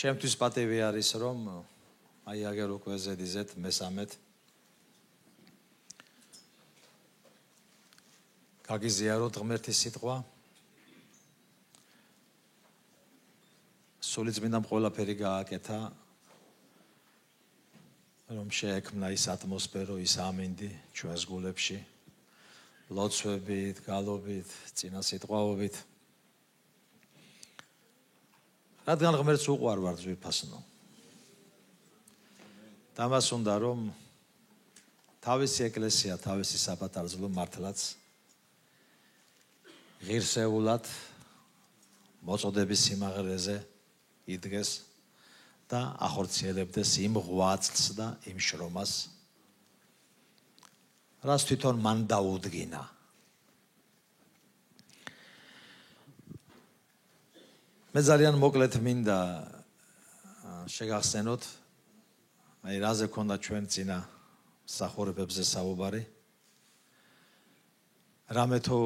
Შემთვის პატივი არის რომ აი აგერ უკვე ზედიზეთ მესამედ გაგიზიაროთ ღმერთის სიტყვა სულიწმინდამ ყველაფერი გააკეთა რომ შეექმნა ის ატმოსფერო ის ამინდი ჩვენს გულებში ლოცვებით, გალობით, წინა სიტყვაობით რადგან ღმერთს უყვარ ვარ ძვირფასნო დამას უნდა რომ თავისი ეკლესია თავისი საპატარძლო მართლაც ღირსეულად მოწოდების სიმაღლეზე იდგეს და ახორციელებდეს იმ ღვაწლს და იმ შრომას რას თვითონ მან დაუდგინა მე ძალიან მოკლედ მინდა შეგახსენოთ აი რაზე ქონდა ჩვენ წინა მსახურებებზე საუბარი რამე თუ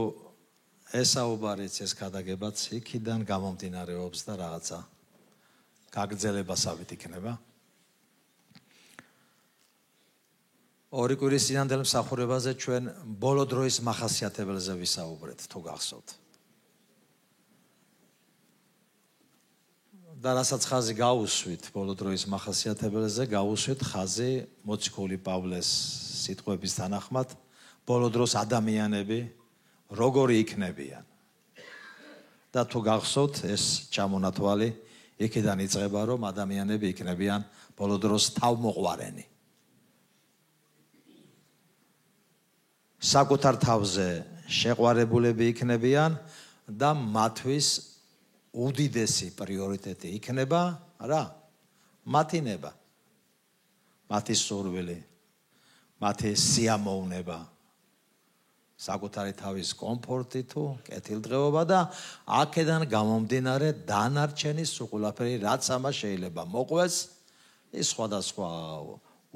ესაუბარიც ეს ქადაგებაც იქიდან გამომდინარეობს და რაღაცა გაგრძელებასავით იქნება ორი კვირის წინანდელ მსახურებაზე ჩვენ ბოლო დროის მახასიათებელზე ვისაუბრეთ თუ გახსოვთ და რასაც ხაზი გაუსვით ბოლო დროის მახასიათებელზე გაუსვით ხაზი მოციქული პავლეს სიტყვების თანახმად ბოლო დროს ადამიანები როგორი იქნებიან და თუ გახსოვთ ეს ჩამონათვალი იქიდან იწყება რომ ადამიანები იქნებიან ბოლო დროს თავმოყვარენი საკუთარ თავზე შეყვარებულები იქნებიან და მათთვის უდიდესი პრიორიტეტი იქნება რა მათი ნება მათი სურვილი მათი სიამოვნება საკუთარი თავის კომფორტი თუ კეთილდღეობა და აქედან გამომდინარე დანარჩენი სულაფერი რაც ამას შეიძლება მოყვეს ის სხვადასხვა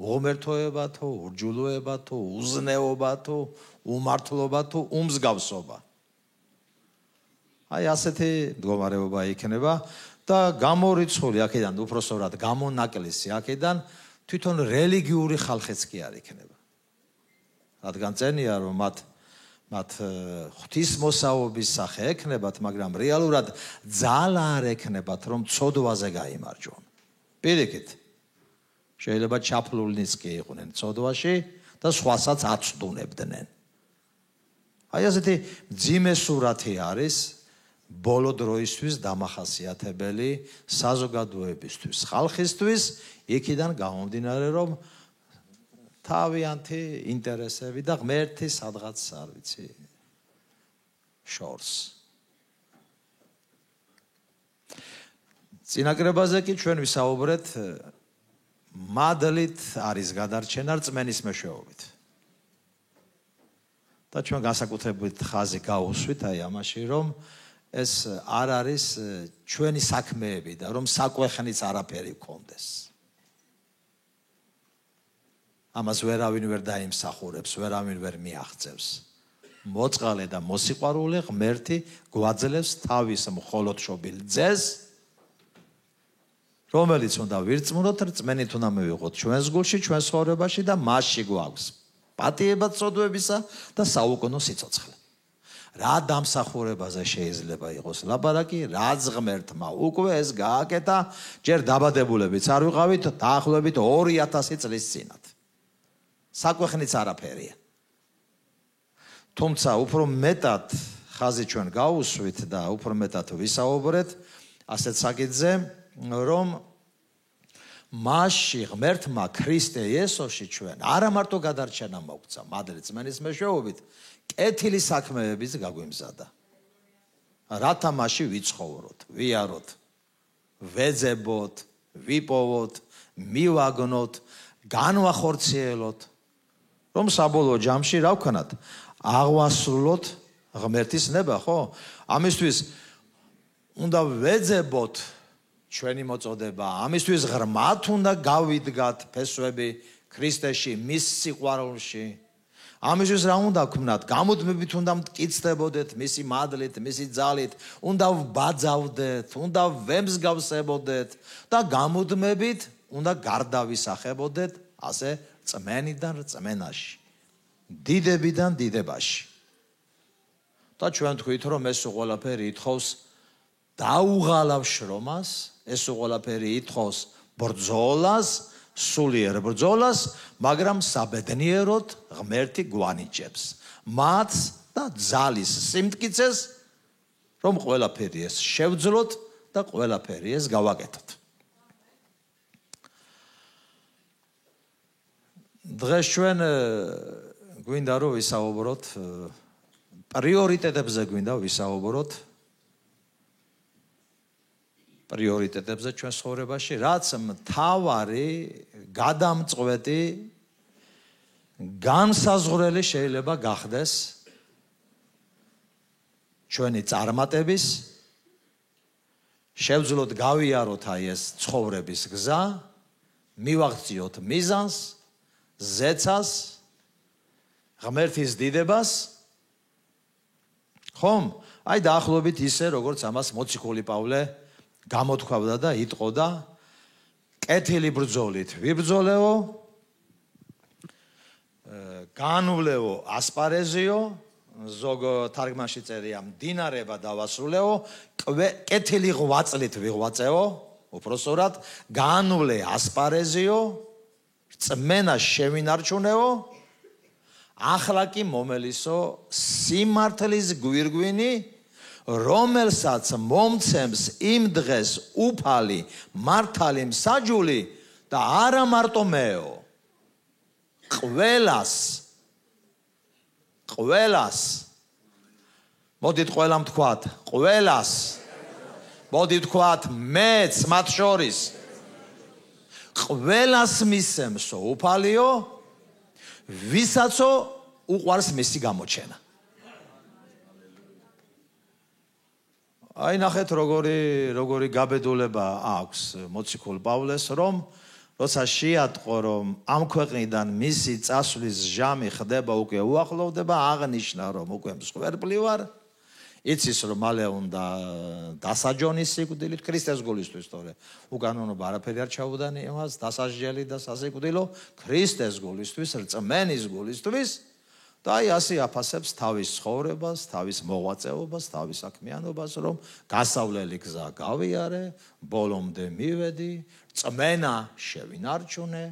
უღმერთოება თუ ურჯულოება თუ უზნეობა თუ უმართლობა თუ უმსგავსობა აი ასეთი მდგომარეობა იქნება და გამორიცხული აქედან უпроსტად გამონაკლისი აქედან თვითონ რელიგიური ხალხიც კი არ იქნება რადგან წენია რომ მათ ღვთისმოსაობის სახე ექნებათ მაგრამ რეალურად ძალა არ ექნებათ რომ ცოდვაზე გაიმარჯვონ პირიქით შეიძლება ჩაფლულნიც კი იყვნენ ცოდვაში და სხვასაც აცდუნებდნენ აი ასეთი მძიმე სურათი არის ბოლო დროისთვის დამახასიათებელი საზოგადოებისთვის ხალხისთვის იქიდან გამომდინარე რომ თავიანთი ინტერესები და ღმერთი სადღაც არ ვიცი შორს წინაკრებაზე კი ჩვენ ვისაუბრეთ მადლით არის გადარჩენა რწმენის მეშვეობით და ჩვენ განსაკუთრებით ხაზი გავუსვით აი ამაში რომ ეს არ არის ჩვენი საქმეები და რომ საკვეხნიც არაფერი გქონდეს ამას ვერავინ ვერ დაიმსახურებს, ვერავინ ვერ მიაღწევს. მოწყალე და მოსიყვარულე ღმერთი გვაძლევს თავის მხოლოდ შობილ ძეს, რომელიც უნდა ვირწმუნოთ, რწმენით უნდა მივიღოთ ჩვენს გულში, ჩვენს ცხოვრებაში და მასში გვაქვს პატიება წოდვებისა და საუკუნო სიცოცხლე. რა დამსახურებაზე შეიძლება იყოს ლაპარაკი, რაც ღმერთმა უკვე ეს გააკეთა, ჯერ დაბადებულებიც არ ვიყავით, დაახლოებით 2000 წლის წინათ. საკვეხნიც არაფერია. თუმცა უფრო მეტად ხაზი ჩვენ გავუსვით და უფრო მეტად ვისაუბრეთ ასეთ საკითხზე, რომ მასში ღმერთმა ქრისტე იესოში ჩვენ არა მარტო გადარჩენა მოგცა, მადლი წმენის მეშვეობით, კეთილი საქმეების გაგვიმზადა. რათა მასში ვიცხოვროთ, ვიაროთ, ვეძებოთ, ვიპოვოთ, მივაგნოთ, განვახორციელოთ, რომ საბოლოო ჯამში რა ვქნათ? აღვასრულოთ ღმერთის ნება, ხო? ამისთვის უნდა ვეძებოთ ჩვენი მოწოდება, ამისთვის ღრმად უნდა გავიდგათ ფესვები ქრისტეში, მის სიყვარულში. ამისთვის რა უნდა გქნათ? გამუდმებით უნდა მტკიცდებოდეთ მისი მადლით, მისი ძალით, უნდა ვბაძავდეთ, უნდა ვემსგავსებოდეთ და გამუდმებით უნდა გარდავისახებოდეთ ასე წმენიდან რწმენაში, დიდებიდან დიდებაში. და ჩვენ თქვით, რომ ეს ყველაფერი ითხოვს დაუღალავ შრომას, ეს ყველაფერი ითხოვს ბრძოლას, სულიერ ბრძოლას, მაგრამ საბედნიეროდ ღმერთი გვანიჭებს მათ და ძალის სიმტკიცეს, რომ ყველაფერი ეს შევძლოთ და ყველაფერი ეს გავაკეთოთ. დღეს ჩვენ გვინდა რომ ვისაუბროთ პრიორიტეტებზე, გვინდა ვისაუბროთ პრიორიტეტებზე ჩვენ ცხოვრებაში, რაც მთავარი გადამწყვეტი განსაზღვრელი შეიძლება გახდეს ჩვენი წარმატების, შევძლოთ გავიაროთ აი ეს ცხოვრების გზა, მივაღწიოთ მიზანს, ზეცას, ღმერთის დიდებას. ხომ? აი დაახლოებით ისე, როგორც ამას მოციქული პავლე გამოთქვამდა და იტყოდა, კეთილი ბრძოლით ვიბრძოლეო, განვლეო ასპარეზიო, ზოგ თარგმანში წერია მდინარეება დავასრულეო, კეთილი ღვაწლით ვიღვაწეო, უпроსტად, განვლე ასპარეზიო, წმენა შევინარჩუნეო, ახლა კი მომელისო სიმართლის გვირგვინი, რომელსაც მომცემს იმ დღეს უფალი, მართალი მსაჯული და არა მარტო მეო. ყველას. მოდით ყველამ თქვათ, ყველას. მოდით თქვათ, მეც მათ შორის. ყველას მისცემსო უფალიო, ვისაცო უყვარს მისი გამოჩენა. აი ნახეთ როგორი გაბედულება აქვს მოციქულ პავლეს, რომ როცა შეატყო, რომ ამ ქვეყნიდან მისი წასვლის ჟამი ხდება უკვე უახლოვდება, აღნიშნა, რომ უკვე მსხვერპლი ვარ, იცის, რომ მალე უნდა დასაჯონის სიკვდილით, ქრისტეს გულისთვის, თორე უკანონობა არაფერი არ ჩაუდანი იმას, დასაჯელი და სასიკვდილო, ქრისტეს გულისთვის, რწმენის გულისთვის, და აი ასე აფასებს თავის ცხოვრებას, თავის მოღვაწეობას, თავის საქმიანობას, რომ გასავლელი გზა გავიარე, ბოლომდე მივედი, წმენა შევინარჩუნე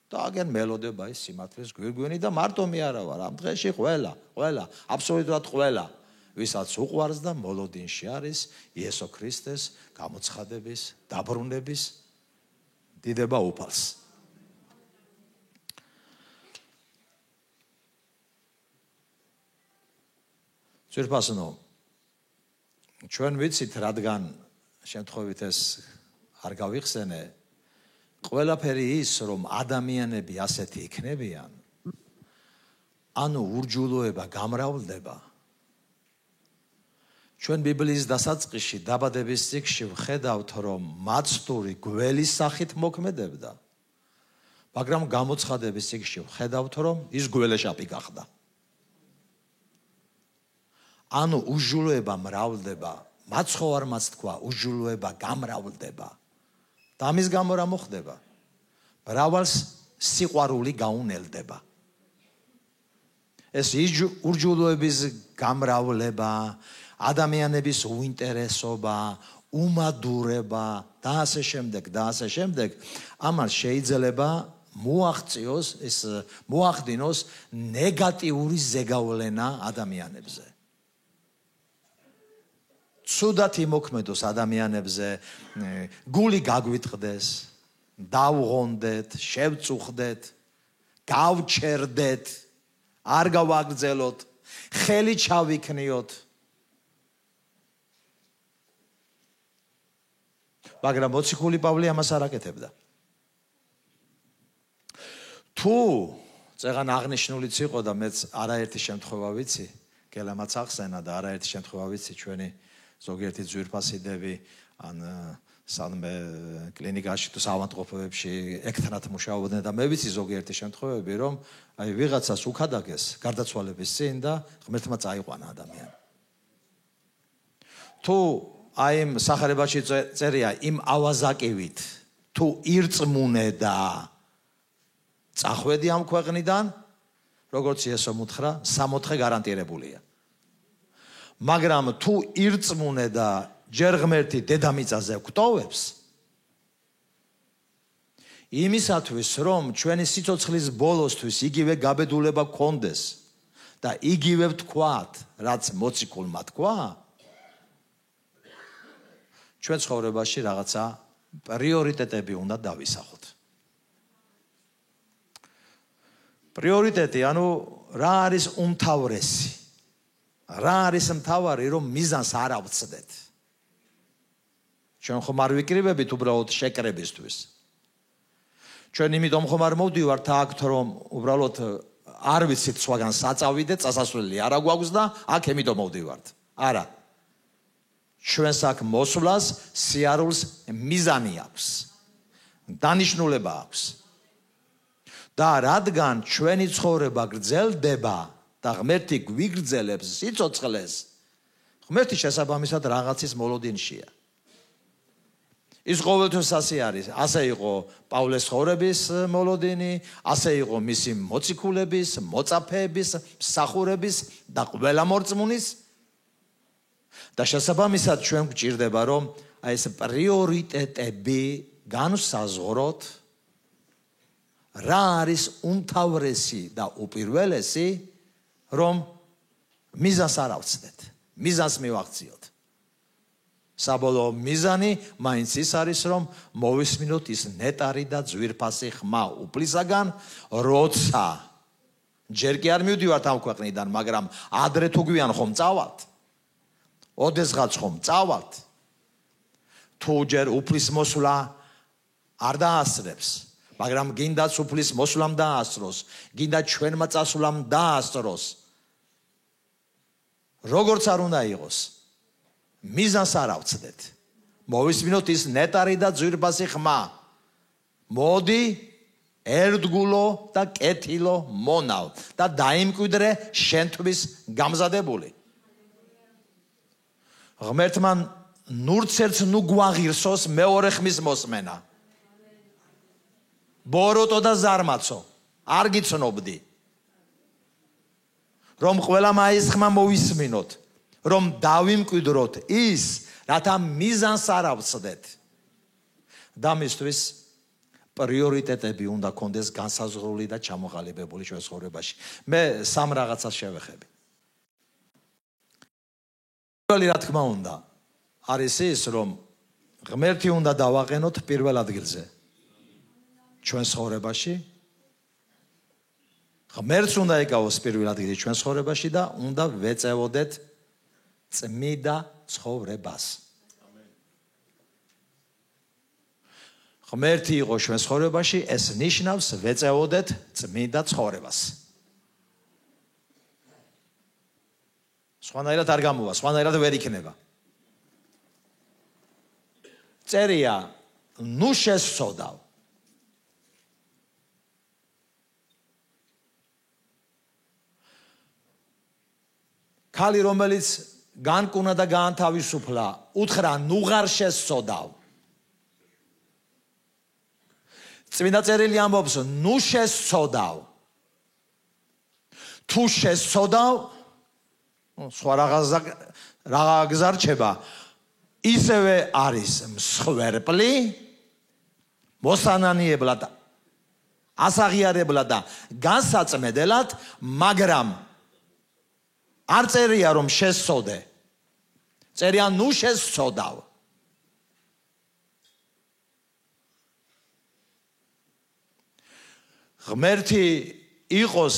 და აგერ მელოდება ის სიმართლის გვირგვინი და მარტო მე არა ვარ, ამ დღეში ყველა, აბსოლუტურად ყველა, ვისაც უყვარს და მოლოდინში არის იესო ქრისტეს გამოცხადების, დაბრუნების დიდება უფალს. ძვირფასნო, ჩვენ ვიცით, რადგან შემთხვევით ეს არ გავიხსენე, ყველაფერი ის, რომ ადამიანები ასეთი იქნებიან, ანუ ურჯულოება გამრავლდება. ჩვენ ბიბლიის დასაწყისში, დაბადების წიგნში ვხედავთ, რომ მაცდური გველის სახით მოქმედებდა, მაგრამ გამოცხადების წიგნში ვხედავთ, რომ ის გველეშაპი გახდა. ანუ უჯულოება მრავლდება, მაცხოვარმაც თქვა, უჯულოება გამრავლდება. და ამის გამო რა მოხდება? მრავალს სიყვარული გაუნელდება. ეს უჯულოების გამრავლება, ადამიანების უინტერესობა, უმადურება და ასე შემდეგ, ამას შეიძლება მოახდინოს ნეგატიური ზეგავლენა ადამიანებზე. ცუდად იმოქმედოს ადამიანებზე, გული გაგვიტყდეს, დავღონდეთ, შევწუხდეთ, გავჩერდეთ, არ გავაგრძელოთ, ხელი ჩავიქნიოთ. მაგრამ მოციქული პავლე ამას არ აკეთებდა. თუ წეგან აღნიშნულიც იყო და მეც არაერთი შემთხვევა ვიცი, გელამაც ახსენა და არაერთი შემთხვევა ვიცი ჩვენი ზოგიერთი ძვირფასიდები ან სანმე კლინიკაში თუ საავადმყოფოებში ექთანათ მუშაობდნენ და მე ვიცი ზოგიერთი შემთხვევები, რომ აი ვიღაცას უქადაგეს გარდაცვალების წინ და ღმერთმა წაიყვანა ადამიანი. თუ აი იმ სახარებაში წერია იმ ავაზაკივით თუ ირწმუნე და წახვედი ამ ქვეყნიდან, როგორც იესო მუთხრა, 60 გარანტირებულია. მაგრამ თუ ირწმუნე და ჯერ ღმერთი დედამიწაზე გვტოვებს, იმისათვის რომ ჩვენი სიცოცხლის ბოლოსთვის იგივე გაბედულება გქონდეს და იგივე ვთქვათ, რაც მოციქულმა თქვა, ჩვენ ცხოვრებაში რაღაცა პრიორიტეტები უნდა დავისახოთ. პრიორიტეტი, ანუ რა არის უმთავრესი? რა არის მთავარი, რომ მიზანს არ ავწდეთ? ჩვენ ხომ არ ვიკრიბებით უბრალოდ შეკრებისთვის. ჩვენ იმიტომ ხომ არ მოვდივართ აქ, რომ უბრალოდ არ ვიცით სხვაგან საწავიდე, წასასვლელი არა გვაქვს და აქ ემიტომ მოვდივართ. არა. ჩვენს აქ მოსვლას სიარულს მიზანი აქვს. დანიშნულება აქვს. და რადგან ჩვენი ცხოვრება გრძელდება და ღმერთი გვიგრძელებს სიცოცხლეს, ღმერთი შესაბამისად რაღაცის მოლოდინშია. ის ყოველთვის ასე არის. ასე იყო პავლეს ცხოვრების მოლოდინი, ასე იყო მისი მოციქულების, მოწაფეების, მსახურების და ყველა მორწმუნის. და შესაბამისად ჩვენ გვჭირდება, რომ აი ეს პრიორიტეტები განსაზღვროთ, რა არის უმთავრესი და უპირველესი, რომ მიზანს არ ავწდეთ, მიზანს მივაღწიოთ. საბოლოო მიზანი მაინც ის არის, რომ მოვისმინოთ ის ნეტარი და ძვირფასი ხმა უფლისაგან, როცა ჯერ კი არ მივდივართ ამ ქვეყნიდან, მაგრამ ადრე თუ გვიან ხომ წავალთ, ოდესღაც ხომ წავალთ, თუ ჯერ უფლის მოსვლა არ დაასწრებს, მაგრამ გინდაც უფლის მოსვლამ დაასწროს, გინდა ჩვენმა წასვლამ დაასწროს, როგორც არ უნდა იყოს, მიზანს არ ავწდეთ. მოვისმინოთ ის ნეტარი და ძვირფასი ხმა. მოდი, ერთგულო და კეთილო მონავ და დაიმკვიდრე შენთვის გამზადებული. ღმერთმა ნურცერც ნუ გვაღირსოს მეორე ხმის მოსმენა. ბოროტო და ზარმაცო, არ გიცნობდი. რომ ყველა მაის ხმა მოვისმინოთ, რომ დავიმკვიდროთ ის, რათა მიზანს არ ავწდეთ. და მისთვის პრიორიტეტები უნდა კონდეს განსაზღვრული და ჩამოყალიბებული ჩვენ ცხოვრებაში. მე სამ რაღაცას შევეხები. პირველი რა თქმა უნდა, არის ის, რომ ღმერთი უნდა დავაყენოთ პირველ ადგილზე. ჩვენ ცხოვრებაში ღმერთს უნდა ეკავოს პირველ ადგილზე ჩვენ ცხოვრებაში და უნდა ვეწევოდეთ წმიდა ცხოვრებას. ღმერთი იყო ჩვენ ცხოვრებაში, ეს ნიშნავს ვეწევოდეთ წმიდა ცხოვრებას. სხვანაირად არ გამოვა, სხვანაირად ვერ იქნება. წერია, ნუ შესწოდავ. ქალი, რომელიც განკუნა და გაანთავისუფლა, უთხრა, ნუ ღარ შესწოდავ. წმინდა წერილი ამბობს, ნუ შესწოდავ. თუ შესწოდავ, სხვა რა გზარჩება, ისევე არის მსხვერპლი, მოსანანიებლად, ასაღიარებლად და განსაწმედელად, მაგრამ არ წერია რომ შესწოდე. წერია ნუ შესწოდავ. ღმერთი იყოს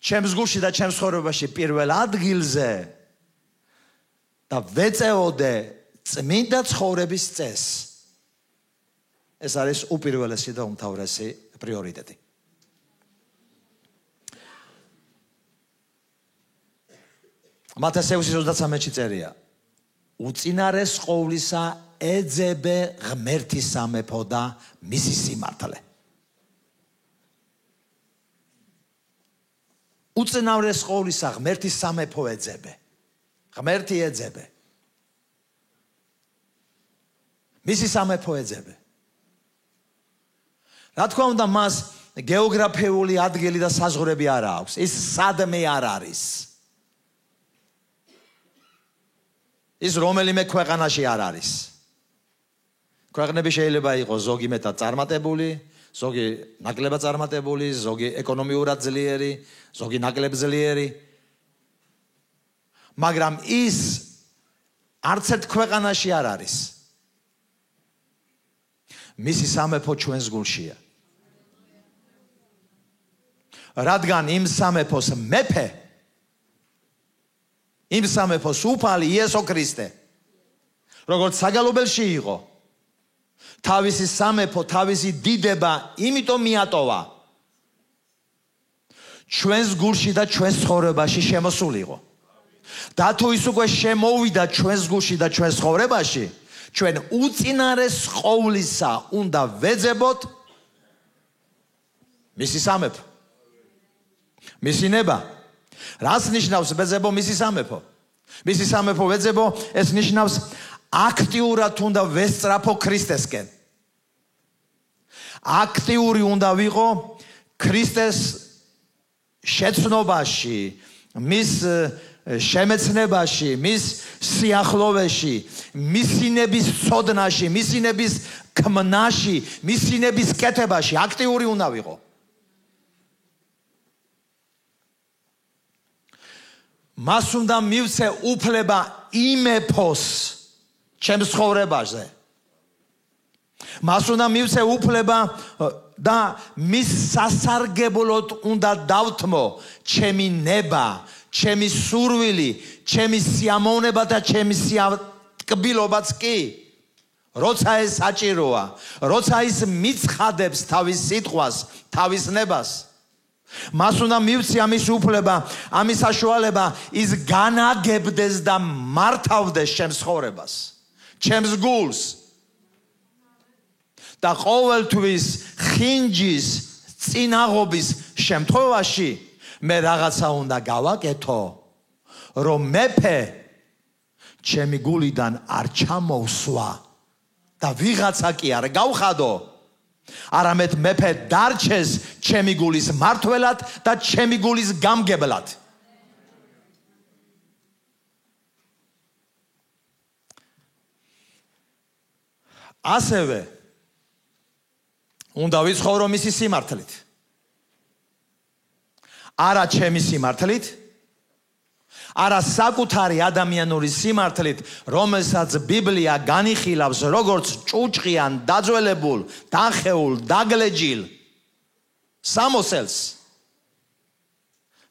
ჩემს გულში და ჩემს ცხოვრებაში პირველ ადგილზე და ვეწეოდე წმინდა ცხოვრების წესს. ეს არის უპირველესი და უმთავრესი პრიორიტეტი. მათესეუსის 33-ში წერია, უწინარეს ყოვლისა ეძებე ღმერთის სამეფო და მისი სიმართლე. უწინააღმდეგეს ყოვლისა ღმერთის სამეფო ეძებე. ღმერთი ეძებე. მისი სამეფო ეძებე. რა თქმა უნდა მას გეოგრაფიული ადგილი და საზღვრები არ აქვს. ის სადმე არ არის. ის რომელიმე ქვეყანაში არ არის. ქვეყნები შეიძლება იყოს ზოგი მეტად წარმატებული, ზოგი ნაკლებად წარმატებული, ზოგი ეკონომიურად ძლიერი, ზოგი ნაკლებ ძლიერი. მაგრამ ის არც ერთ ქვეყანაში არ არის. მისი სამეფო ჩვენს გულშია. რადგან იმ სამეფოს მეფე, იმ სამეფოს უფალი იესო ქრისტე, როგორც საგალობელში იყო, თავისი სამეფო, თავისი დიდება იმიტომ მიატოვა, ჩვენს გულში და ჩვენს ცხოვრებაში შემოსულიყო. და თუ ის უკვე შემოვიდა ჩვენს გულში და ჩვენს ცხოვრებაში, ჩვენ უწინარეს ყოვლისა უნდა ვეძებოთ მისი სამეფო. მისი ნება. რას ნიშნავს ვეძებო მისი სამეფო? მისი სამეფო ვეძებო, ეს ნიშნავს აქტიურად უნდა ვესწრაფო ქრისტესკენ. აქტიური უნდა ვიყო ქრისტეს შეცნობაში, მის შემეცნებაში, მის სიახლოვეში, მისი ნების ცოდნაში, მისი ნების ქმნაში, მისი ნების კეთებაში აქტიური უნდა ვიყო. მას უნდა მივცე უფლება იმეფოს ჩემს ცხოვრებაზე. მას უნდა მივცე უფლება და მის სასარგებლოდ უნდა დავთმო ჩემი ნება, ჩემი სურვილი, ჩემი სიამოვნება და ჩემი სიატკბილობაც კი. როცა ეს საჭიროა, როცა ის მიცხადებს თავის სიტყვას, თავის ნებას. მას უნდა მივცე ამის უფლება, ამის საშუალება, ის განაგებდეს და მართავდეს ჩემს ცხოვრებას, ჩემს გულს. და ყოველთვის ხინჯის წინაღობის შემთხვევაში მე რაღაცა უნდა გავაკეთო, რომ მეფე ჩემი გულიდან არ ჩამოვსვა და ვიღაცა კი არ გავხადო, არამედ მეფე დარჩეს ჩემი გულის მართველად და ჩემი გულის გამგებლად. ასევე უნდა ვიცხოვრო მისი სიმართლით. არა ჩემი სიმართლით, არა საკუთარი ადამიანური სიმართლით, რომელსაც ბიბლია განიხილავს როგორც ჭუჭყიან, დაძველებულ, დახეულ, დაგლეჯილ სამოსელს,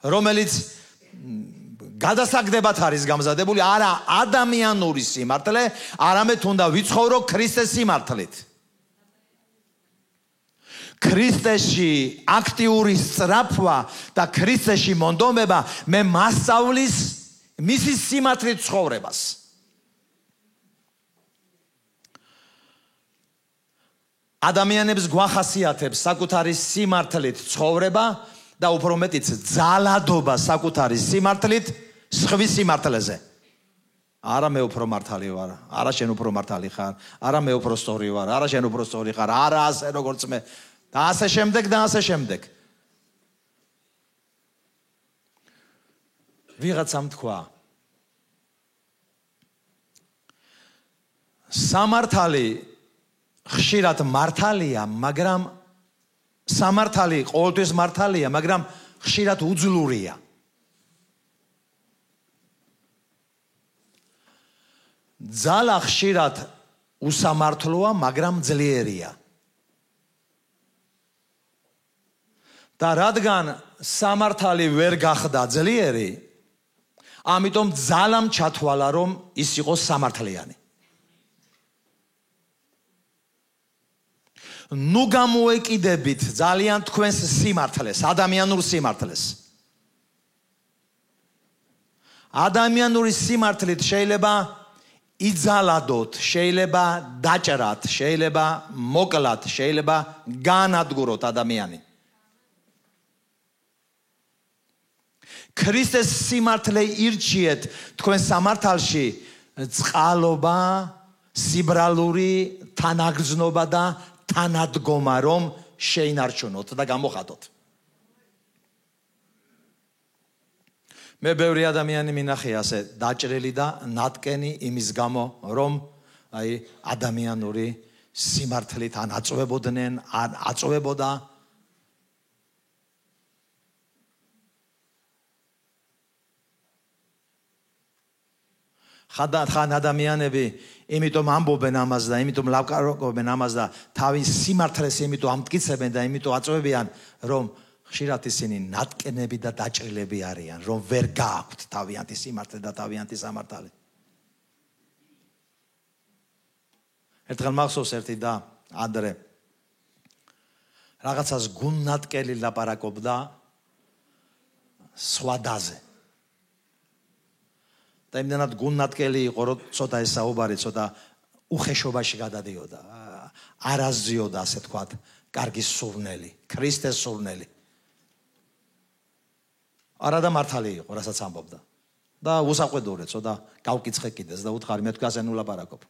რომელიც გადასაგდებად არის გამზადებული, არა ადამიანური სიმართლე, არამედ უნდა ვიცხოვრო ქრისტეს სიმართლით. ქრისტეში აქტიური სწრაფვა და ქრისტეში მონდომება მე მასწავლის მისი სიმართლით ცხოვრებას. ადამიანებს გვახასიათებს საკუთარი სიმართლით ცხოვრება და უფრო მეტიც ძალადობა საკუთარი სიმართლით სხვის სიმართლეზე. არა მე უფრო მართალი ვარ, არა შენ უფრო მართალი ხარ, არა მე უფრო სწორი ვარ, არა შენ უფრო სწორი ხარ, არა ასე როგორც მე და ასე შემდეგ და ასე შემდეგ. ვიღაცამ თქვა სამართალი ხშირად მართალია, მაგრამ სამართალი ყოველთვის მართალია, მაგრამ ხშირად უძლურია. ძალა ხშირად უსამართლოა, მაგრამ ძლიერია. და რადგან სამართალი ვერ გახდა ძლიერი, ამიტომ ძალამ ჩათვალა, რომ ის იყო სამართლიანი. ნუ გამოეკიდებით ძალიან თქვენს სიმართლეს, ადამიანურ სიმართლეს. ადამიანური სიმართლით შეიძლება იძალადოთ, შეიძლება დაჭრათ, შეიძლება მოკლათ, შეიძლება განადგუროთ ადამიანი. ქრისტეს სიმართლე ირჩიეთ თქვენ სამართალში წყალობა, სიბრალური თანაგრძნობა და თანადგომა რომ შეინარჩუნოთ და გამოხატოთ. მე ბევრი ადამიანი მინახე ასე დაჭრილი და ნატკენი იმის გამო რომ ადამიანური სიმართლით ან აწვებოდნენ, ან აწვებოდა ხან ადამიანები იმიტომ ამბობენ ამას და იმიტომ ლაპარაკობენ ამას და თავის სიმართლეს იმიტომ ამტკიცებენ და იმიტომ აწვევიან რომ ხშირად ისინი ნატკენები და დაჭრილები არიან რომ ვერ გააქვთ თავიანთი სიმართლე და თავიანთი სამართალი. ერთხელ მახსოვს ერთი და ადრე რაღაცას გუნნატკელი ლაპარაკობდა სვადაზე. და იმდანად გუნნატკელი იყო რომ ცოტა ეს საუბარი ცოტა უხეშობაში გადადიოდა. არ აზიოდა ასე თქვათ კარგი სურნელი, ქრისტეს სურნელი. არა და მართალი იყო, რასაც ამბობდა. და უსაყვედურე ცოტა გავკიცხე კიდეს და უთხარი მე თქვენ ნუ ლაპარაკობ.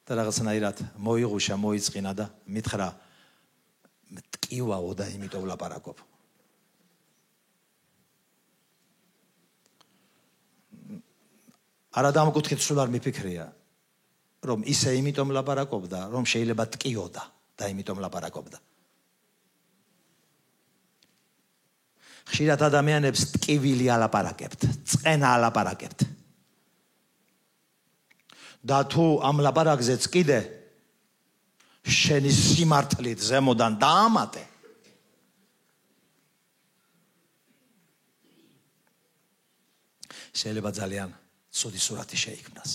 და რაღაცნაირად მოიღუშა, მოიწყინა და მითხრა მტკივაო და იმიტომ ლაპარაკობ. არა დამკუთხედ სულ არ მიფიქრია რომ ისე იმიტომ ლაპარაკობდა რომ შეიძლება ტკიოდა და იმიტომ ლაპარაკობდა. ხშირად ადამიანებს ტკივილი ალაპარაკებთ, წყენა ალაპარაკებთ. და თუ ამ ლაპარაკზეც კიდე შენი სიმართლით ზემოდან დაამატე შეიძლება ძალიან ცუდი სურათი შეიქმნას.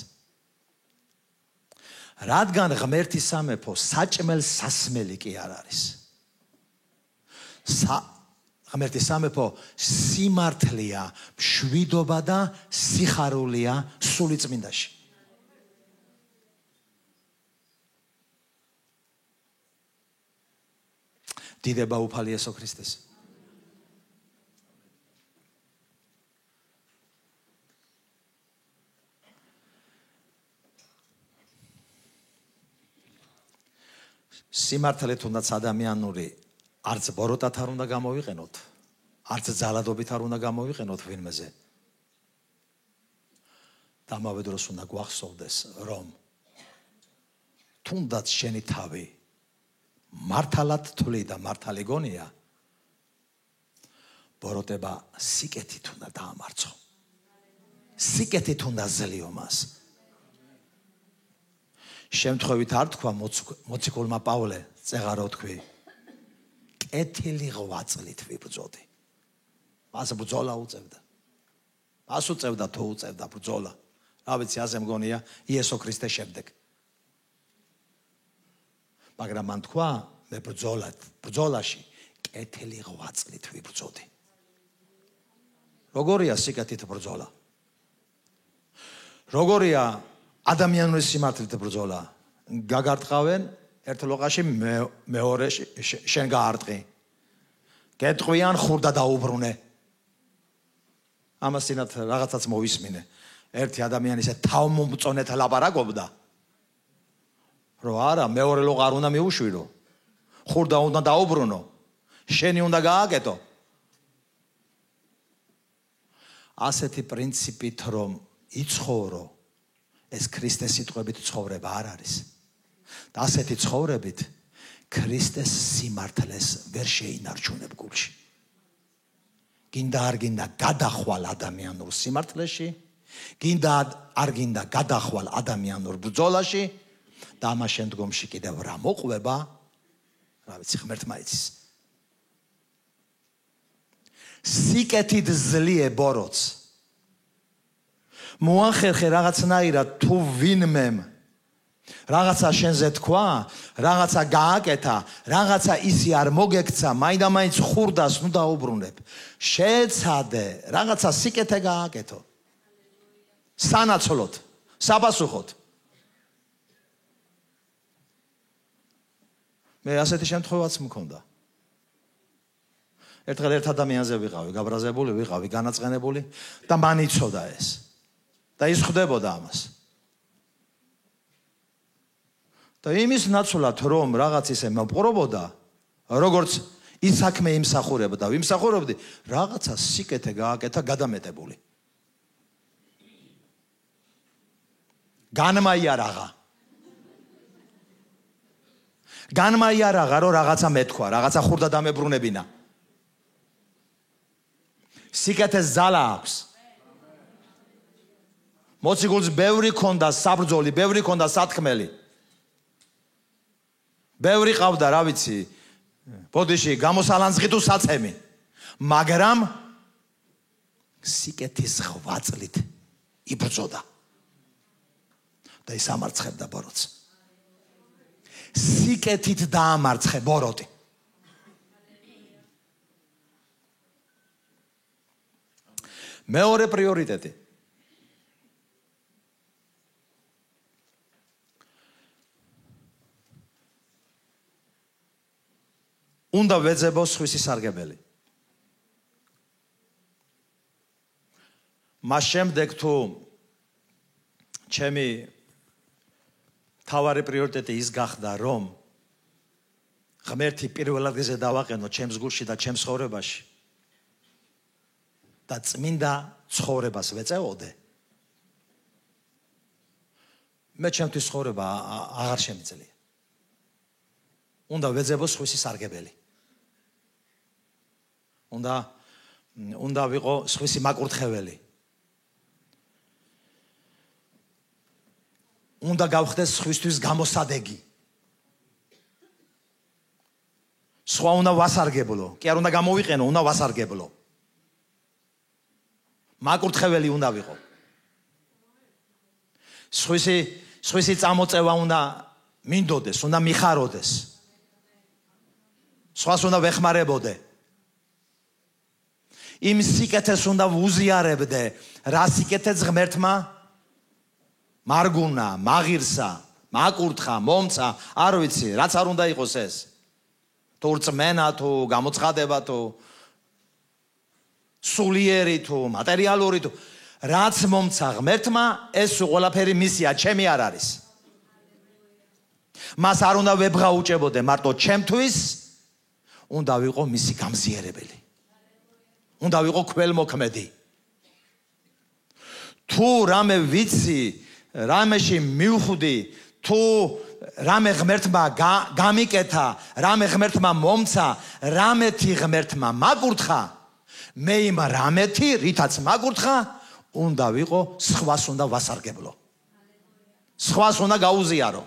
რადგან ღმერთის სამეფო საჭმელ სასმელი კი არ არის. ღმერთის სამეფო სიმართლეა, მშვიდობა და სიხარულია სულიწმინდაში. დიდება უფალი იესო ქრისტეს. სიმართლე თუნდაც ადამიანური არც ბოროტად არ უნდა გამოვიყენოთ, არც ძალადობით არ უნდა გამოვიყენოთ ვინმეზე. და ამავე დროს უნდა გვახსოვდეს, რომ თუნდაც შენი თავი მართალად თვლი და მართალი გონია, ბოროტება სიკეთით უნდა დაამარცხო. სიკეთით უნდა ძლიო მას. შემთხვევით არ თქვა მოციქულმა პავლე წეღარო თქვი კეთილი ღვაწლით ვიბრძოდი. მას ბრძოლა უწევდა. მას უწევდა თუ უწევდა ბრძოლა. რა ვიცი ასე მგონია იესო ქრისტეს შემდეგ. მაგრამ მან თქვა მე ბრძოლაში კეთილი ღვაწლით ვიბრძოდი. როგორია სიკეთით ბრძოლა? როგორია ადამიანური სიმართლით ბრძოლა? გაგარტყავენ ერთ ლოყაში მეორე შენ გაარტყი. გეტყვიან ხურდა დაუბრუნე. ამასინათ რაღაცაც მოვისმინე. ერთი ადამიანი ისე თავმომწონეთ ლაპარაკობდა. რომ არა, მეორე ლოყა არ უნდა მიუშვირო. ხურდა უნდა დაუბრუნო. შენი უნდა გააკეთო. ასეთი პრინციპით რომ იცხოვრო, ეს ქრისტეს სიტყვებით ცხოვრება არ არის. და ასეთი ცხოვრებით ქრისტეს სიმართლეს ვერ შეინარჩუნებ გულში. გინდა არ გინდა გადახვალ ადამიანურ სიმართლეში, გინდა არ გინდა გადახვალ ადამიანურ ბრძოლაში და ამას შემდგომში კიდევ რა მოყვება, რა ვიცი, ღმერთმა იცის. სიკეთით ძლიერე ბოროტს. მოახერხე რაღაცნაირად თუ ვინმემ რაღაცა შენზე თქვა, რაღაცა გააკეთა, რაღაცა ისი არ მოგექცა, მაინდა-მაინც ხურდას ნუ დაუბრუნებ. შეცადე, რაღაცა სიკეთე გააკეთო. სანაცვლოდ, საპასუხოდ. მე ასეთი შემთხვევაც მქონდა. ერთხელ ერთ ადამიანზე ვიყავი, გაბრაზებული ვიყავი, განაწყენებული და მან იცოდა ეს. და ის ხვდებოდა ამას. და იმის ნაცვლად რომ რაღაც ისე მოპყრობოდა, როგორც ის საქმე იმსახურებდა, ვიმსახურებდი, რაღაცა სიკეთე გააკეთა გადამეტებული. განმაიარაღა რომ რაღაცა მეთქვა, რაღაცა ხურდა დამებრუნებინა. სიკეთეს ძალა აქვს. მოციქულს ბევრი ქონდა საბრძოლი, ბევრი ქონდა სათქმელი. ბევრი ყავდა, რა ვიცი, ბოდიში გამოსალანძღი თუ საცემი. მაგრამ სიკეთის ღვაწლით იბრძოდა. და ის ამარცხებდა ბოროტს. სიკეთით დაამარცხე ბოროტი. მეორე პრიორიტეტი. უნდა ვეძებო სხვისი სარგებელი. მას შემდეგ თუ ჩემი თავარი პრიორიტეტი ის გახდა, რომ ღმერთი პირველ ადგილზე დავაყენო ჩემს გულში და ჩემს ცხოვრებაში და წმინდა ცხოვრებას ვეწეოდე, მე ჩემთვის ცხოვრება აღარ შემიძლია. უნდა ვეძებო სხვისი სარგებელი. უნდა ვიყო სხვისი მაკურთხეველი. უნდა გავხდეს სხვისთვის გამოსადეგი. სხვა უნდა ვასარგებლო. კი არ უნდა გამოვიყენო, უნდა ვასარგებლო. მაკურთხეველი უნდა ვიყო. სხვისი წამოწევა უნდა მინდოდეს, უნდა მიხაროდეს. სხვას უნდა ვეხმარებოდე. იმ სიკეთეს უნდა ვუზიარებდე, რა სიკეთეც ღმერთმა მარგუნა, მაღირსა, მაკურთხა, მომცა, არ ვიცი, რაც არ უნდა იყოს ეს. თუ რწმენა, თუ გამოცხადება, თუ სულიერი, თუ მატერიალური, თუ რაც მომცა ღმერთმა, ეს ყველაფერი მისია, ჩემი არ არის. მას არ უნდა ვებღაუჭებოდე მარტო ჩემთვის, უნდა ვიყო მისი გამზიერებელი. უნდა ვიყო ქველმოქმედი. თუ რამე ვიცი, რამეში მივხვდი, თუ რამე ღმერთმა გამიკეთა, რამე ღმერთმა მომცა, რამეთი ღმერთმა მაკურთხა, მე იმ რამეთი, რითაც მაკურთხა, უნდა ვიყო, სხვას უნდა ვასარგებლო. სხვას უნდა გაუზიარო.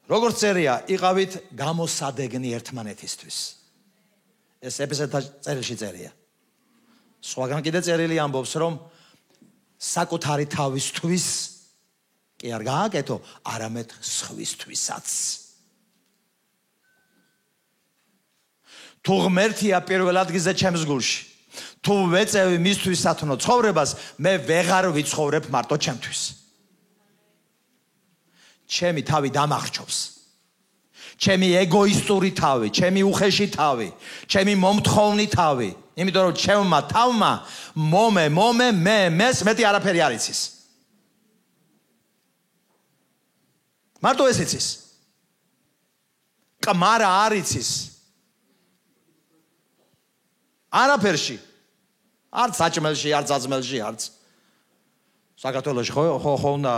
როგორც წერია, იყავით გამოსადეგნი ერთმანეთისთვის. ეს ეფესეთა წერილში წერია. სხვაგან კიდე წერილი ამბობს, რომ საკუთარი თავისთვის კი არ გააკეთო, არამედ სხვისთვისაც. თუ ღმერთია პირველ ადგილზე ჩემს გულში, თუ ვეწევი მისთვის სათნო ცხოვრებას, მე ვეღარ ვიცხოვრებ მარტო ჩემთვის. ჩემი თავი დამახჩობს. ჩემი ეგოისტური თავი, ჩემი უხეში თავი, ჩემი მომთხოვნი თავი, იმიტომ რომ ჩემმა თავმა მეს მეტი არაფერი არ იცის. მარტო ეს იცის. კმარა არ იცის. არაფერში. არც საჭმელში, არც აწმელში, არც საქართველოში ხო უნდა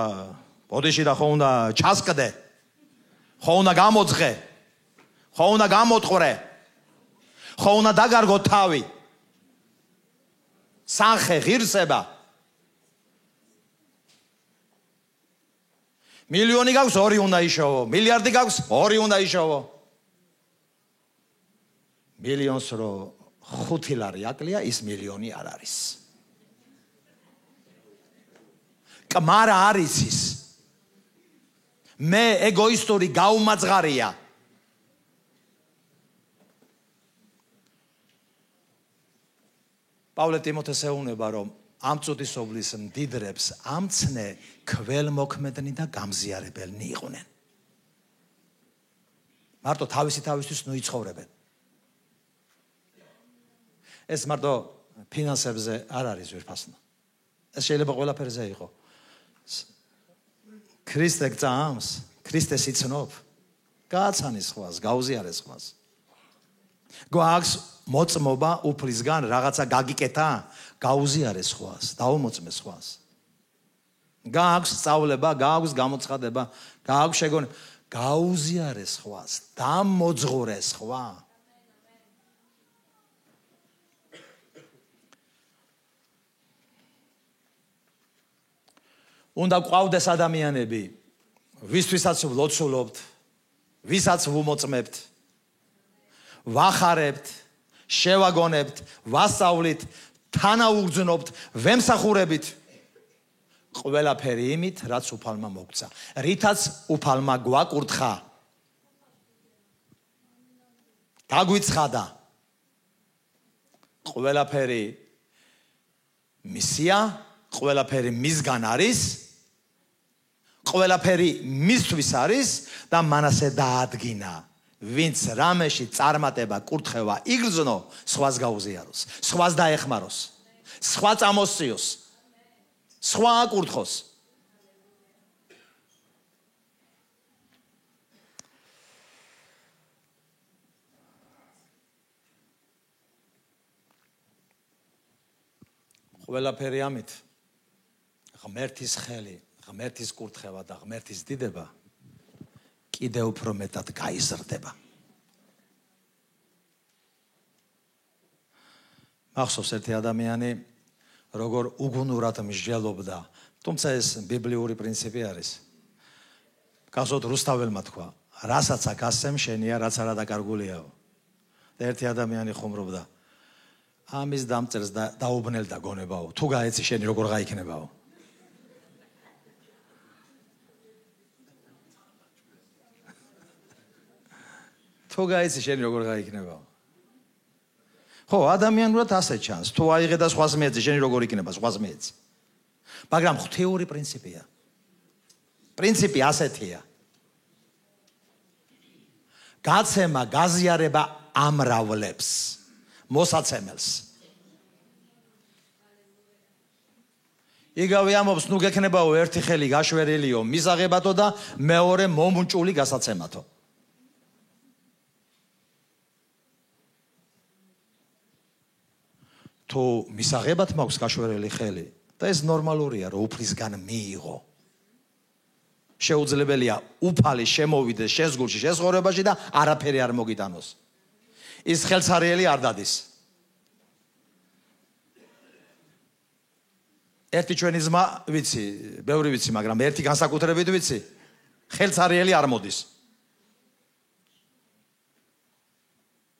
ბოდიში და ხო უნდა ჩასკდე. ხო უნდა გამოძღე. ხო უნდა გამოტყვრე. ხო უნდა დაგარგო თავი. სახე, ღირსება. მილიონი გაქვს, 2 უნდა იშოვო. მილიარდი გაქვს, 2 უნდა იშოვო. მილიონს რო 5 ლარი აკლია, ის მილიონი არ არის. კმარა არ იცის. მე ეგოისტური გაუმაძღარია. პავლე ტიმოთეს ეუბნება, რომ ამ წუთისობლის მდიდრებს ამცნე ქველმოქმედნი და გამზიარებელნი იყვნენ. მარტო თავისთვის ნუ იცხოვრებენ. ეს მარტო ფინანსებზე არ არის ვერფასნა. ეს შეიძლება ყველაფერზე იყო. ქრისტე გწამს, ქრისტეს იცნობ, გააცანის ხვას, გაუზიარეს ხვას. გვაქვს მოწმობა უფლისგან, რაღაცა გაგიკეთა, გაუზიარეს ხვას, დაუმოწმეს ხვას. გააქვს სწავლება, გააქვს გამოცხადება, გააქვს შეგონება, გაუზიარეს ხვას, დამოძღურეს ხვა. უნდა ყავდეს ადამიანები, ვისთვისაც ვლოცულობთ, ვისაც ვუმოწმებთ, ვახარებთ, შევაგონებთ, ვასწავლით, თანაუგრძნობთ, ვემსახურებით. ყველაფერი იმით, რაც უფალმა მოგცა. რითაც უფალმა გვაკურთხა. დაგვიცხადა. ყველაფერი მისია, ყველაფერი მისგან არის, ყველაფერი მისთვის არის და მანასე დაადგინა. ვინც რამეში წარმატება, კურთხევა იგრძნო, სხვას გაუზიაროს, სხვას დაეხმაროს, სხვა წამოსწიოს, სხვა აკურთხოს. ყველაფერი ამით ღმერთის ხელი, ღმერთის კურთხევა და ღმერთის დიდება კიდევ უფრო მეტად გაიზრდება. მახსოვს ერთი ადამიანი, როგორ უგუნურად მსჯელობდა, თუმცა ეს ბიბლიური პრინციპი არის. გახსოვთ რუსთაველმა თქვა, რასაც აქ ასემ შენია, რაც არა დაკარგულიაო. და ერთი ადამიანი ხუმრობდა, ამის დამწერს დაუბნელდა გონებაო, თუ გაეცი შენი როგორ გაიქნებაო. თუ გაეცი შენი როგორ გაიქნებაო. ხო, ადამიანურად ასე ჩანს, თუ აიღე და სხვას მიეცი, შენი როგორ იქნება, სხვას მიეცი. მაგრამ ღვთიური პრინციპია. პრინციპი ასეთია. გაცემა, გაზიარება ამრავლებს, მოსაცემელს. იგავე ამობს, ნუ გექნებაო ერთი ხელი გაშვერილიო, მისაღებათო და მეორე მომუნჭული გასაცემათო. თუ მისაღებად მაქვს გაშვერილი ხელი და ეს ნორმალურია, რომ უფლისგან მიიღო. შეუძლებელია უფალი შემოვიდეს შეზღუდში, შესხორებაში და არაფერი არ მოგიტანოს. ის ხელცარიელი არ დადის. ერთი ჩვენი ძმა ვიცი, ბევრი ვიცი, მაგრამ ერთი განსაკუთრებით ვიცი, ხელცარიელი არ მოდის.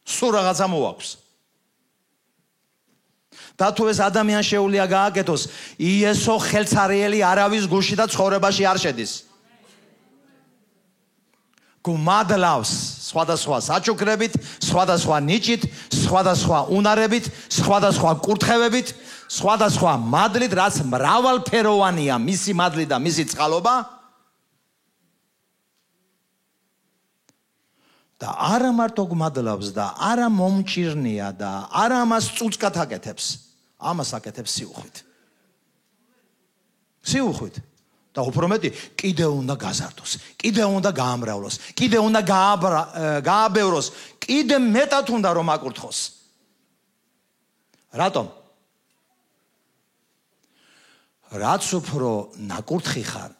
სულ რაღაცა მოაქვს. და თუ ეს ადამიან შეუძლია გააკეთოს, იესო ხელცარიელი არავის გულში და ცხოვრებაში არ შედის. გუმადლავს სხვადასხვა საჩუქრებით, სხვადასხვა ნიჭით, სხვადასხვა უნარებით, სხვადასხვა კურთხევებით, სხვადასხვა მადლით, რაც მრავალფეროვანია მისი მადლი და მისი წყალობა. და არა მარტო გუმადლავს და არა მომჭირნია და არა ამას წუწკად აკეთებს. ამას აკეთებს სიუხვით. სიუხვით. და უფრო მეტი, კიდევ უნდა გაზარდოს, კიდევ უნდა გაამრავლოს, კიდევ უნდა გააბევროს, კიდევ მეტად უნდა რომ აკურთხოს. რატომ? რაც უფრო ნაკურთხი ხარ,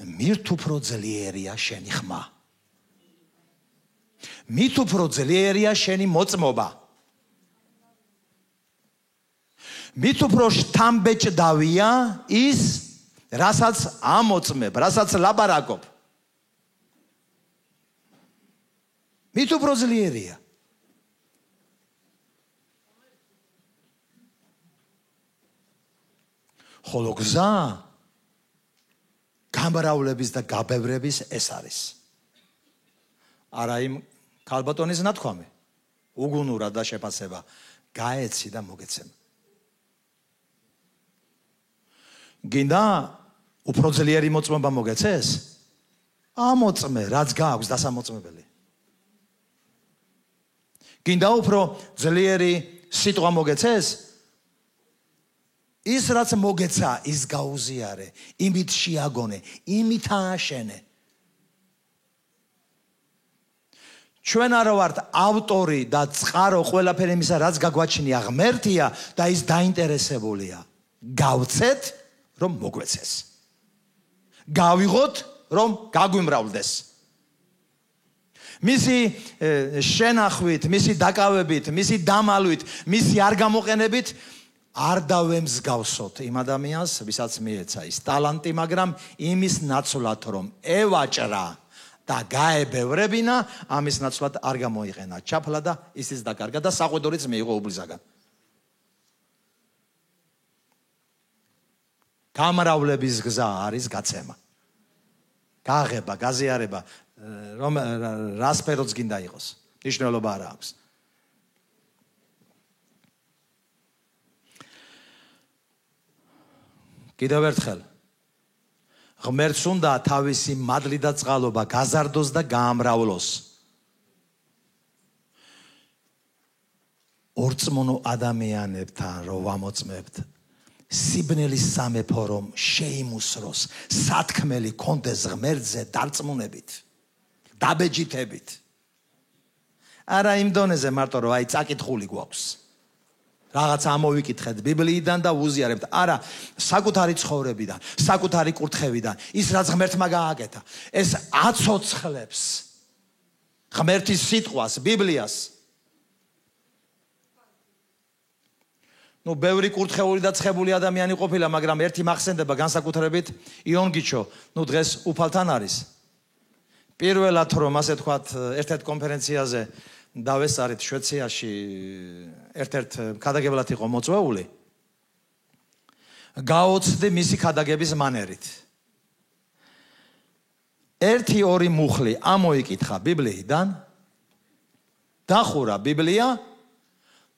მით უფრო ძლიერია შენი ხმა. მით უფრო ძლიერია შენი მოწმობა. მით უფრო შთამბეჭდავია ის, რასაც ამოწმებ, რასაც ლაპარაკობ. მით უფრო ძლიერია. ხოლო გზა გამრავლების და გაბევრების ეს არის. არა იმ ქალბატონის ნათქვამი, უგუნურა და შეფასება, გაეცი და მოგეცემა. გინდა უფრო ძლიერი მოწმობა მოგეცეს? ამოწმე, რაც გააქვს დასამოწმებელი. გინდა უფრო ძლიერი სიტყვა მოგეცეს? ის რაც მოგეცა, ის გაუზიარე, იმით შეაგონე, იმით ააშენე. ჩვენ არ ვართ ავტორი და წყარო ყველაფერი იმისა, რაც გაგვაჩნია ღმერთია და ის დაინტერესებულია. გავცეთ, რომ მოგვეცეს. გავიღოთ, რომ გაგვიმრავლდეს. მისი შენახვით, მისი დაკავებით, მისი დამალვით, მისი არ გამოყენებით არ დავემსგავსოთ იმ ადამიანს, ვისაც მიეცა ის ტალანტი, მაგრამ იმის ნაცვლად, რომ ევაჭრა და გაებევრებინა, ამის ნაცვლად არ გამოიყენა ჩაფლა და ისიც დაკარგა და საყვედურიც მიიღო უბლისაგან. გამრავლების გზა არის გაცემა. გაღება, გაზიარება, რომ რა სფეროც გინდა იყოს. მნიშვნელობა არ აქვს. კიდევ ერთხელ ღმერთს უნდა თავისი მადლი და წყალობა გაზარდოს და გაამრავლოს. ორწმუნო ადამიანებთან რო ვამოწმებთ, სიბნელის სამეფო რომ შეიმუსროს, სათქმელი კონდეს ღმერთზე დარწმუნებით, დაბეჯითებით. არა იმ დონეზე მარტო რომ აი წაკითხული გვაქვს. რაღაც ამოვიკითხეთ ბიბლიიდან და ვუზიარებთ. არა, საკუთარი ცხოვრებიდან, საკუთარი კურთხევიდან, ის რაც ღმერთმა გააკეთა, ეს აცოცხლებს ღმერთის სიტყვას, ბიბლიას. ბევრი კურთხეული და ცხებული ადამიანი ყოფილა, მაგრამ ერთი მახსენდება განსაკუთრებით იონგიჩო, დღეს უფალთან არის. პირველად რომ ასე თქვათ, ერთ-ერთ კონფერენციაზე დავესწარით შვეიცარიაში, ერთ-ერთ ქადაგებლად იყო მოწვეული. გაოცდი მისი ქადაგების მანერით. 1-2 მუხლი ამოიკითხა ბიბლიიდან, დახურა ბიბლია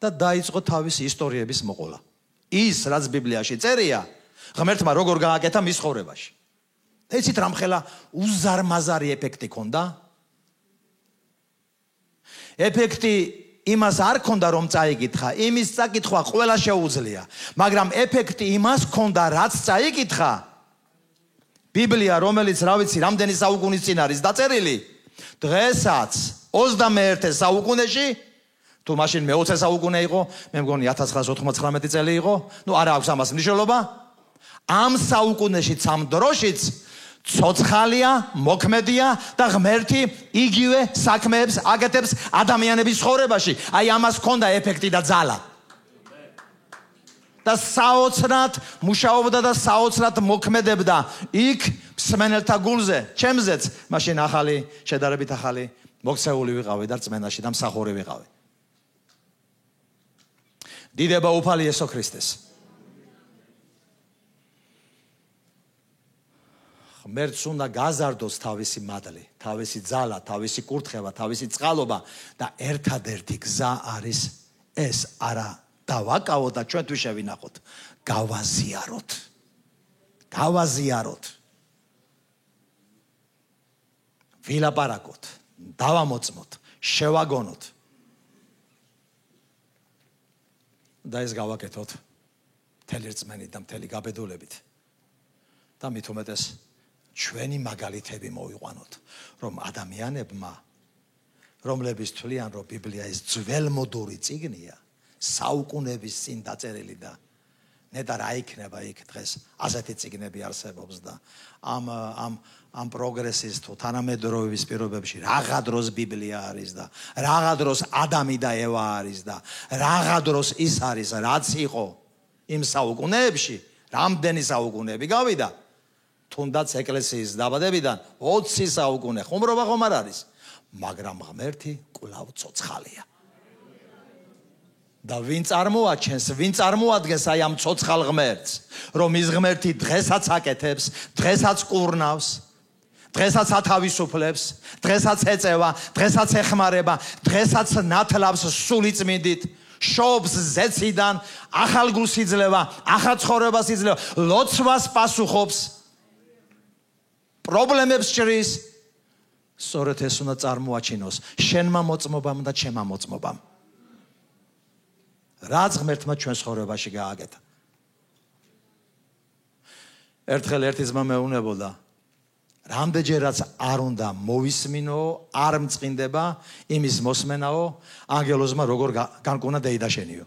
და დაიწყო თავისი ისტორიების მოყოლა. ის, რაც ბიბლიაში წერია, ღმერთმა როგორ გააკეთა მის ცხოვრებაში. ეცით რამხელა უზარმაზარი ეფექტი ქონდა. ეფექტი იმას არ ქონდა რომ წაიკითხა, იმის წაკითხვა ყველა შეუძლია, მაგრამ ეფექტი იმას ქონდა, რაც წაიკითხა. ბიბლია, რომელიც რა ვიცი, რამდენი საუკუნის წინ არის დაწერილი, დღესაც 21 საუკუნეში, თუ მაშინ მე-20 საუკუნე იყო, მე მგონი 1999 წელი იყო, არა აქვს ამას მნიშვნელობა. ამ საუკუნეშიც, ამ დროშიც ცოცხალია, მოქმედია და ღმერთი იგივე საქმეებს აკეთებს ადამიანების ცხოვრებაში. აი ამას ქონდა ეფექტი და ძალა. და საოცრად მუშაობდა და საოცრად მოქმედებდა იქ მსმენელთა გულზე, ჩემზეც, მაშინ ახალი, შედარებით ახალი მოქცეული ვიყავი და რწმენაში და მსახური ვიყავი. დიდება უფალი იესო ქრისტეს. ღმერთს უნდა გაზარდოს თავისი მადლი, თავისი ძალა, თავისი კურთხევა, თავისი წყალობა და ერთადერთი გზა არის ეს, არა დავაკავოთ და ჩვენთვის შევინახოთ, გავაზიაროთ. გავაზიაროთ. ვილაპარაკოთ, დავამოწმოთ, შევაგონოთ. და ეს გავაკეთოთ მთელი რწმენით და მთელი გაბედულებით. და მით უმეტეს ჩვენი მაგალითები მოვიყვანოთ, რომ ადამიანებმა, რომლებიც თვლიან, რომ ბიბლია ეს ძველმოდური წიგნია, საუკუნების წინ დაწერილი და ნეტარ რა იქნება იქ დღეს ასეთი წიგნები არსებობს და ამ პროგრესის თუ თანამედროვეობის პირობებში რაღა დროს ბიბლია არის და რაღა დროს ადამი და ევა არის და რაღა დროს ის არის, რაც იყო იმ საუკუნეებში, რამდენი საუკუნეები გავიდა. თუნდაც ეკლესიის დაბადებიდან 20 საუკუნე ხუმრობა ხომ არ არის, მაგრამ ღმერთი კვლავ ცოცხალია. და ვინ წარმოაჩენს, ვინ წარმოადგენს აი ამ ცოცხალ ღმერთს, რომ ის ღმერთი დღესაც აკეთებს, დღესაც კურნავს, დღესაც ათავისუფლებს, დღესაც ეწევა, დღესაც ეხმარება, დღესაც ნათლავს სული წმინდით, შობს ზეციდან, ახალ გულს იძლევა, ახალ ცხოვრებას იძლევა, ლოცვას პასუხობს, პრობლემებს ჭრის. სწორედ ეს უნდა წარმოაჩინოს შენმა მოწმობამ და ჩემმა მოწმობამ. რაც ღმერთმა ჩვენ ცხოვრებაში გააკეთა. ერთხელ ერთი ძმა მეუბნებოდა, რამდენჯერაც არ უნდა მოვისმინო, არ მწყინდება იმის მოსმენაო, ანგელოზმა როგორ განკუნა დაიდაშენიო.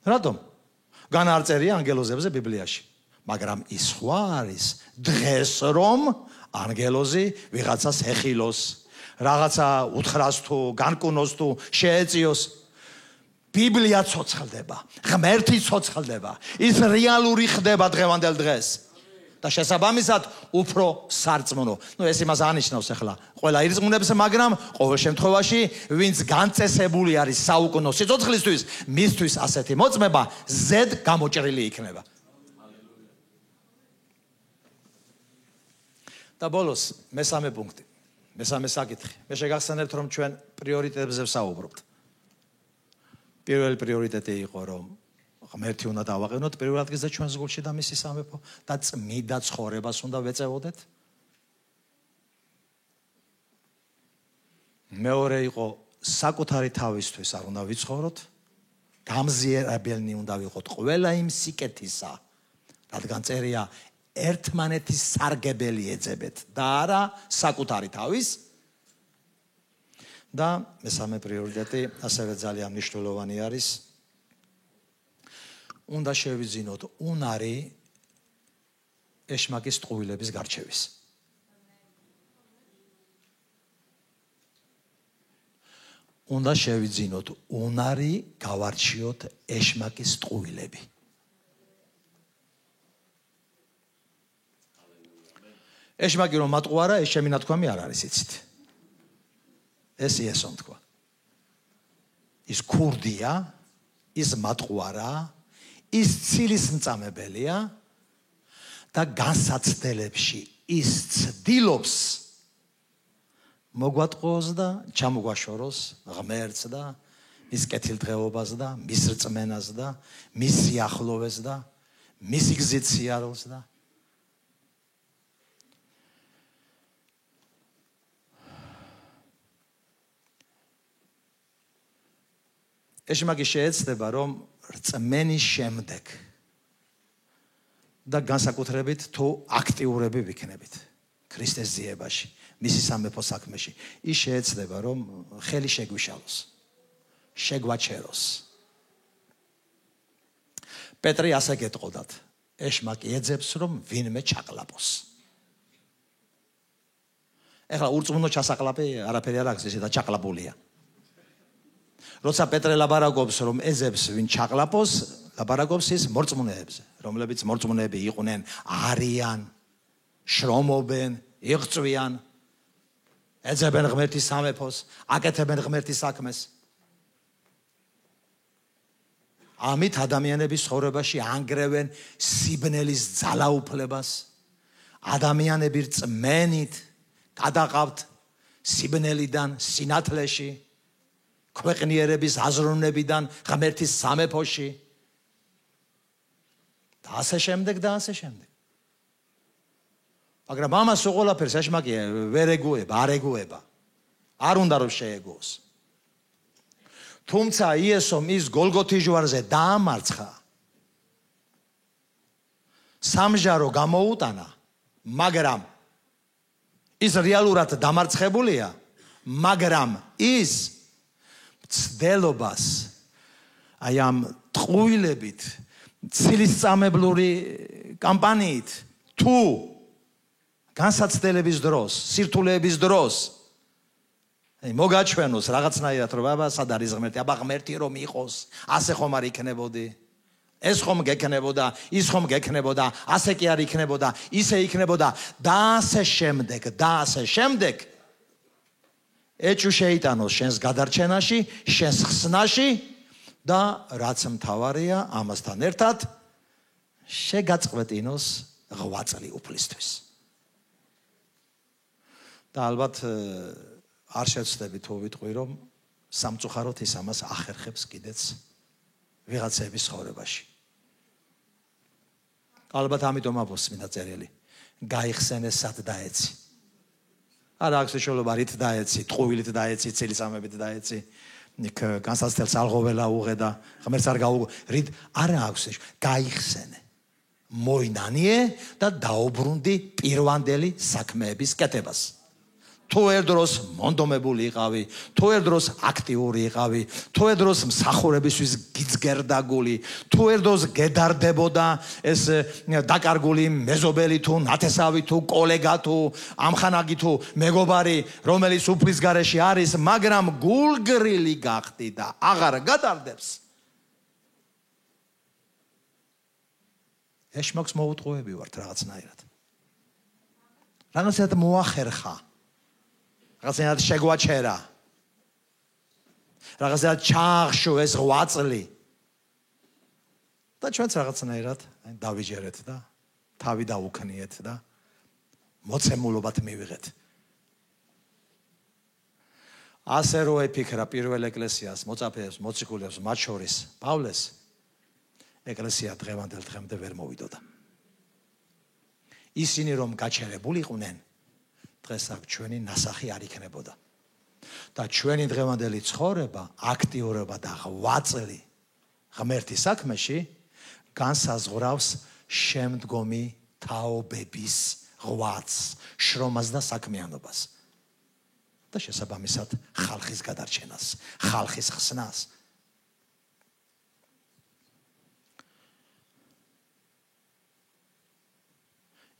რატომ? გან არ წერია ანგელოზებზე ბიბლიაში. მაგრამ ის სხვა არის დღეს რომ ანგელოზი ვიღაცას ეხილოს, რაღაცა უთხრას თუ განკუნოს თუ შეეწიოს. ბიბლია ცოცხლდება, ღმერთი ცოცხლდება, ის რეალური ხდება დღევანდელ დღეს. და შესაბამისად უფრო სარწმუნო. ეს იმას ანიშნავს ახლა ყველა ირწმუნებს, მაგრამ ყოველ შემთხვევაში ვინც განწესებული არის საუკუნო სიცოცხლისთვის, მისთვის ასეთი მოწმება ზედ გამოჭრილი იქნება. და ბოლოს მესამე პუნქტი, მესამე საკითხი. მე შეგახსენებთ რომ ჩვენ პრიორიტეტებზე ვსაუბრობთ. პირველი პრიორიტეტი იყო რომ ღმერთი უნდა დავაყენოთ პირველ ადგილზე ჩვენს გულში და მისი სამეფო და წმიდა ცხოვრებას უნდა ვეწევოდეთ. მეორე იყო საკუთარი თავისთვის არ უნდა ვიცხოვროთ, გამზიერებელნი უნდა ვიყოთ ყველა იმ სიკეთისა, რადგან წერია ერთმანეთის სარგებელი ეძებეთ და არა საკუთარი თავის. და მესამე პრიორიტეტი ასევე ძალიან მნიშვნელოვანი არის. უნდა შევიძინოთ უნარი ეშმაკის ტყუილების გარჩევის. უნდა შევიძინოთ უნარი გავარჩიოთ ეშმაკის ტყუილები. ეშმაკი რომ მატყუარა, ეს ჩემი ნათქვამი არ არის, იცით. ეს იესომ თქვა. ის ქურდია, ის მატყუარა, ის ცილის მწამებელია და განსაცდელებში ის ცდილობს მოგვატყუოს და ჩამოგვაშოროს ღმერთს და მის კეთილდღეობას და მის რწმენას და მის სიახლოვეს და მის გზით სიარულს და ეშმაკი შეეცდება რომ რწმენის შემდეგ და განსაკუთრებით თუ აქტიურები ვიქნებით ქრისტეს ძიებაში, მისი სამეფო საქმეში. ის შეეცდება რომ ხელი შეგვიშალოს, შეგვაჩეროს. პეტრი ასე გეტყოდათ, ეშმაკი ეძებს რომ ვინმე ჩაყლაპოს. ეხლა ურწმუნო ჩასაყლაპი არაფერი არ აქვს, ისე და ჩაყლაპულია. როცა პეტრე ლაბარაკობს რომ ეძებს ვინ ჩაყლაპოს, ლაბარაკობს ის მორწმუნეებზე, რომლებიც მორწმუნეები იყვნენ, არიან, შრომობენ, იღწვიან, ეძებენ ღმერთის სამეფოს, აკეთებენ ღმერთის საქმეს. ამით ადამიანების ცხოვრებაში ანგრევენ სიბნელის ძალაუფლებას. ადამიანები რწმენით გადაყავთ სიბნელიდან სინათლეში, ქვეყნიერების აზროვნებიდან ღმერთის სამეფოში და ასე შემდეგ და ასე შემდეგ. მაგრამ ამას უყოლაფერს ეშმაკი ვერ ეგუება, არ ეგუება. არ უნდა რომ შეეგოს. თუმცა იესომ ის გოლგოთის ჯვარზე დაამარცხა. სამჟარო გამოუტანა, მაგრამ ის რეალურად დამარცხებულია, მაგრამ ის ცდელობას აი ამ ტყუილებით, ცილისწამებლური კამპანიით თუ განსაცდელების დროს, სირთულეების დროს მოგაჩვენოს რაღაცნაირად რომ აბა სად არის ღმერთი, აბა ღმერთი რომ იყოს, ასე ხომ არ იქნებოდი, ეს ხომ გექნებოდა, ის ხომ გექნებოდა, ასე კი არ იქნებოდა, ისე იქნებოდა და ასე შემდეგ. ეჭვი შეიტანოს შენს გადარჩენაში, შენს ხსნაში და რაც მთავარია, ამასთან ერთად შეგაწყვეტინოს ღვაწლი უფლისთვის. და ალბათ არ შევცდები თუ ვიტყვი რომ სამწუხაროდ ის ამას ახერხებს კიდეც ვიღაცების ცხოვრებაში. ალბათ ამიტომ ამბობს წმინდა წერილი, გაიხსენე სად დაეცი. არა აქვს შეიძლება რით დაეცი, ტყუილით დაეცი, ცილისამებით დაეცი, იქ განსაცდელს ალღოველა უღედა, ღმერთს არ გაუგო, რით არა აქვს გაიხსენე. მოინანიე და დაუბრუნდი პირვანდელი საქმეების კეთებას. თუ ერთდროს მონდომებული იყავი, თუ ერთდროს აქტიური იყავი, თუ ერთდროს მსახურებისთვის გიძგერდაგული, თუ ერთდროს გედარდებოდა ეს დაკარგული მეზობელი თუ ნათესავი თუ კოლეგა თუ ამხანაგი თუ მეგობარი, რომელიც უფლის გარეშე არის, მაგრამ გულგრილი გახდი და აღარ გადარდებს. ეშმაკს მოუტყუები ვართ რაღაცნაირად. რაღაცნაირად მოახერხა. რაღაცნაირად შეგვაჩერა. რაღაცნაირად ჩაახშო ეს 8 წელი. და ჩვენც რაღაცნაირად დავიჯერეთ და თავი დაუქნიეთ და მოცემულობად მივიღეთ. ასე რო ეფიქრა პირველ ეკლესიას, მოწაფეებს, მოციქულებს, მათ შორის პავლეს, ეკლესია დღევანდელ დღემდე ვერ მოვიდოდა. ისინი რომ გაჩერებულიყვნენ, დღეს აქ ჩვენი ნასახი არ იქნებოდა. და ჩვენი დღევანდელი ცხოვრება, აქტიურობა და 8 წელი ღმერთის საქმეში განსაზღვრავს შემდგომი თაობების ღვაწს, შრომას და საქმიანობას. და შესაბამისად ხალხის გადარჩენას, ხალხის ხსნას.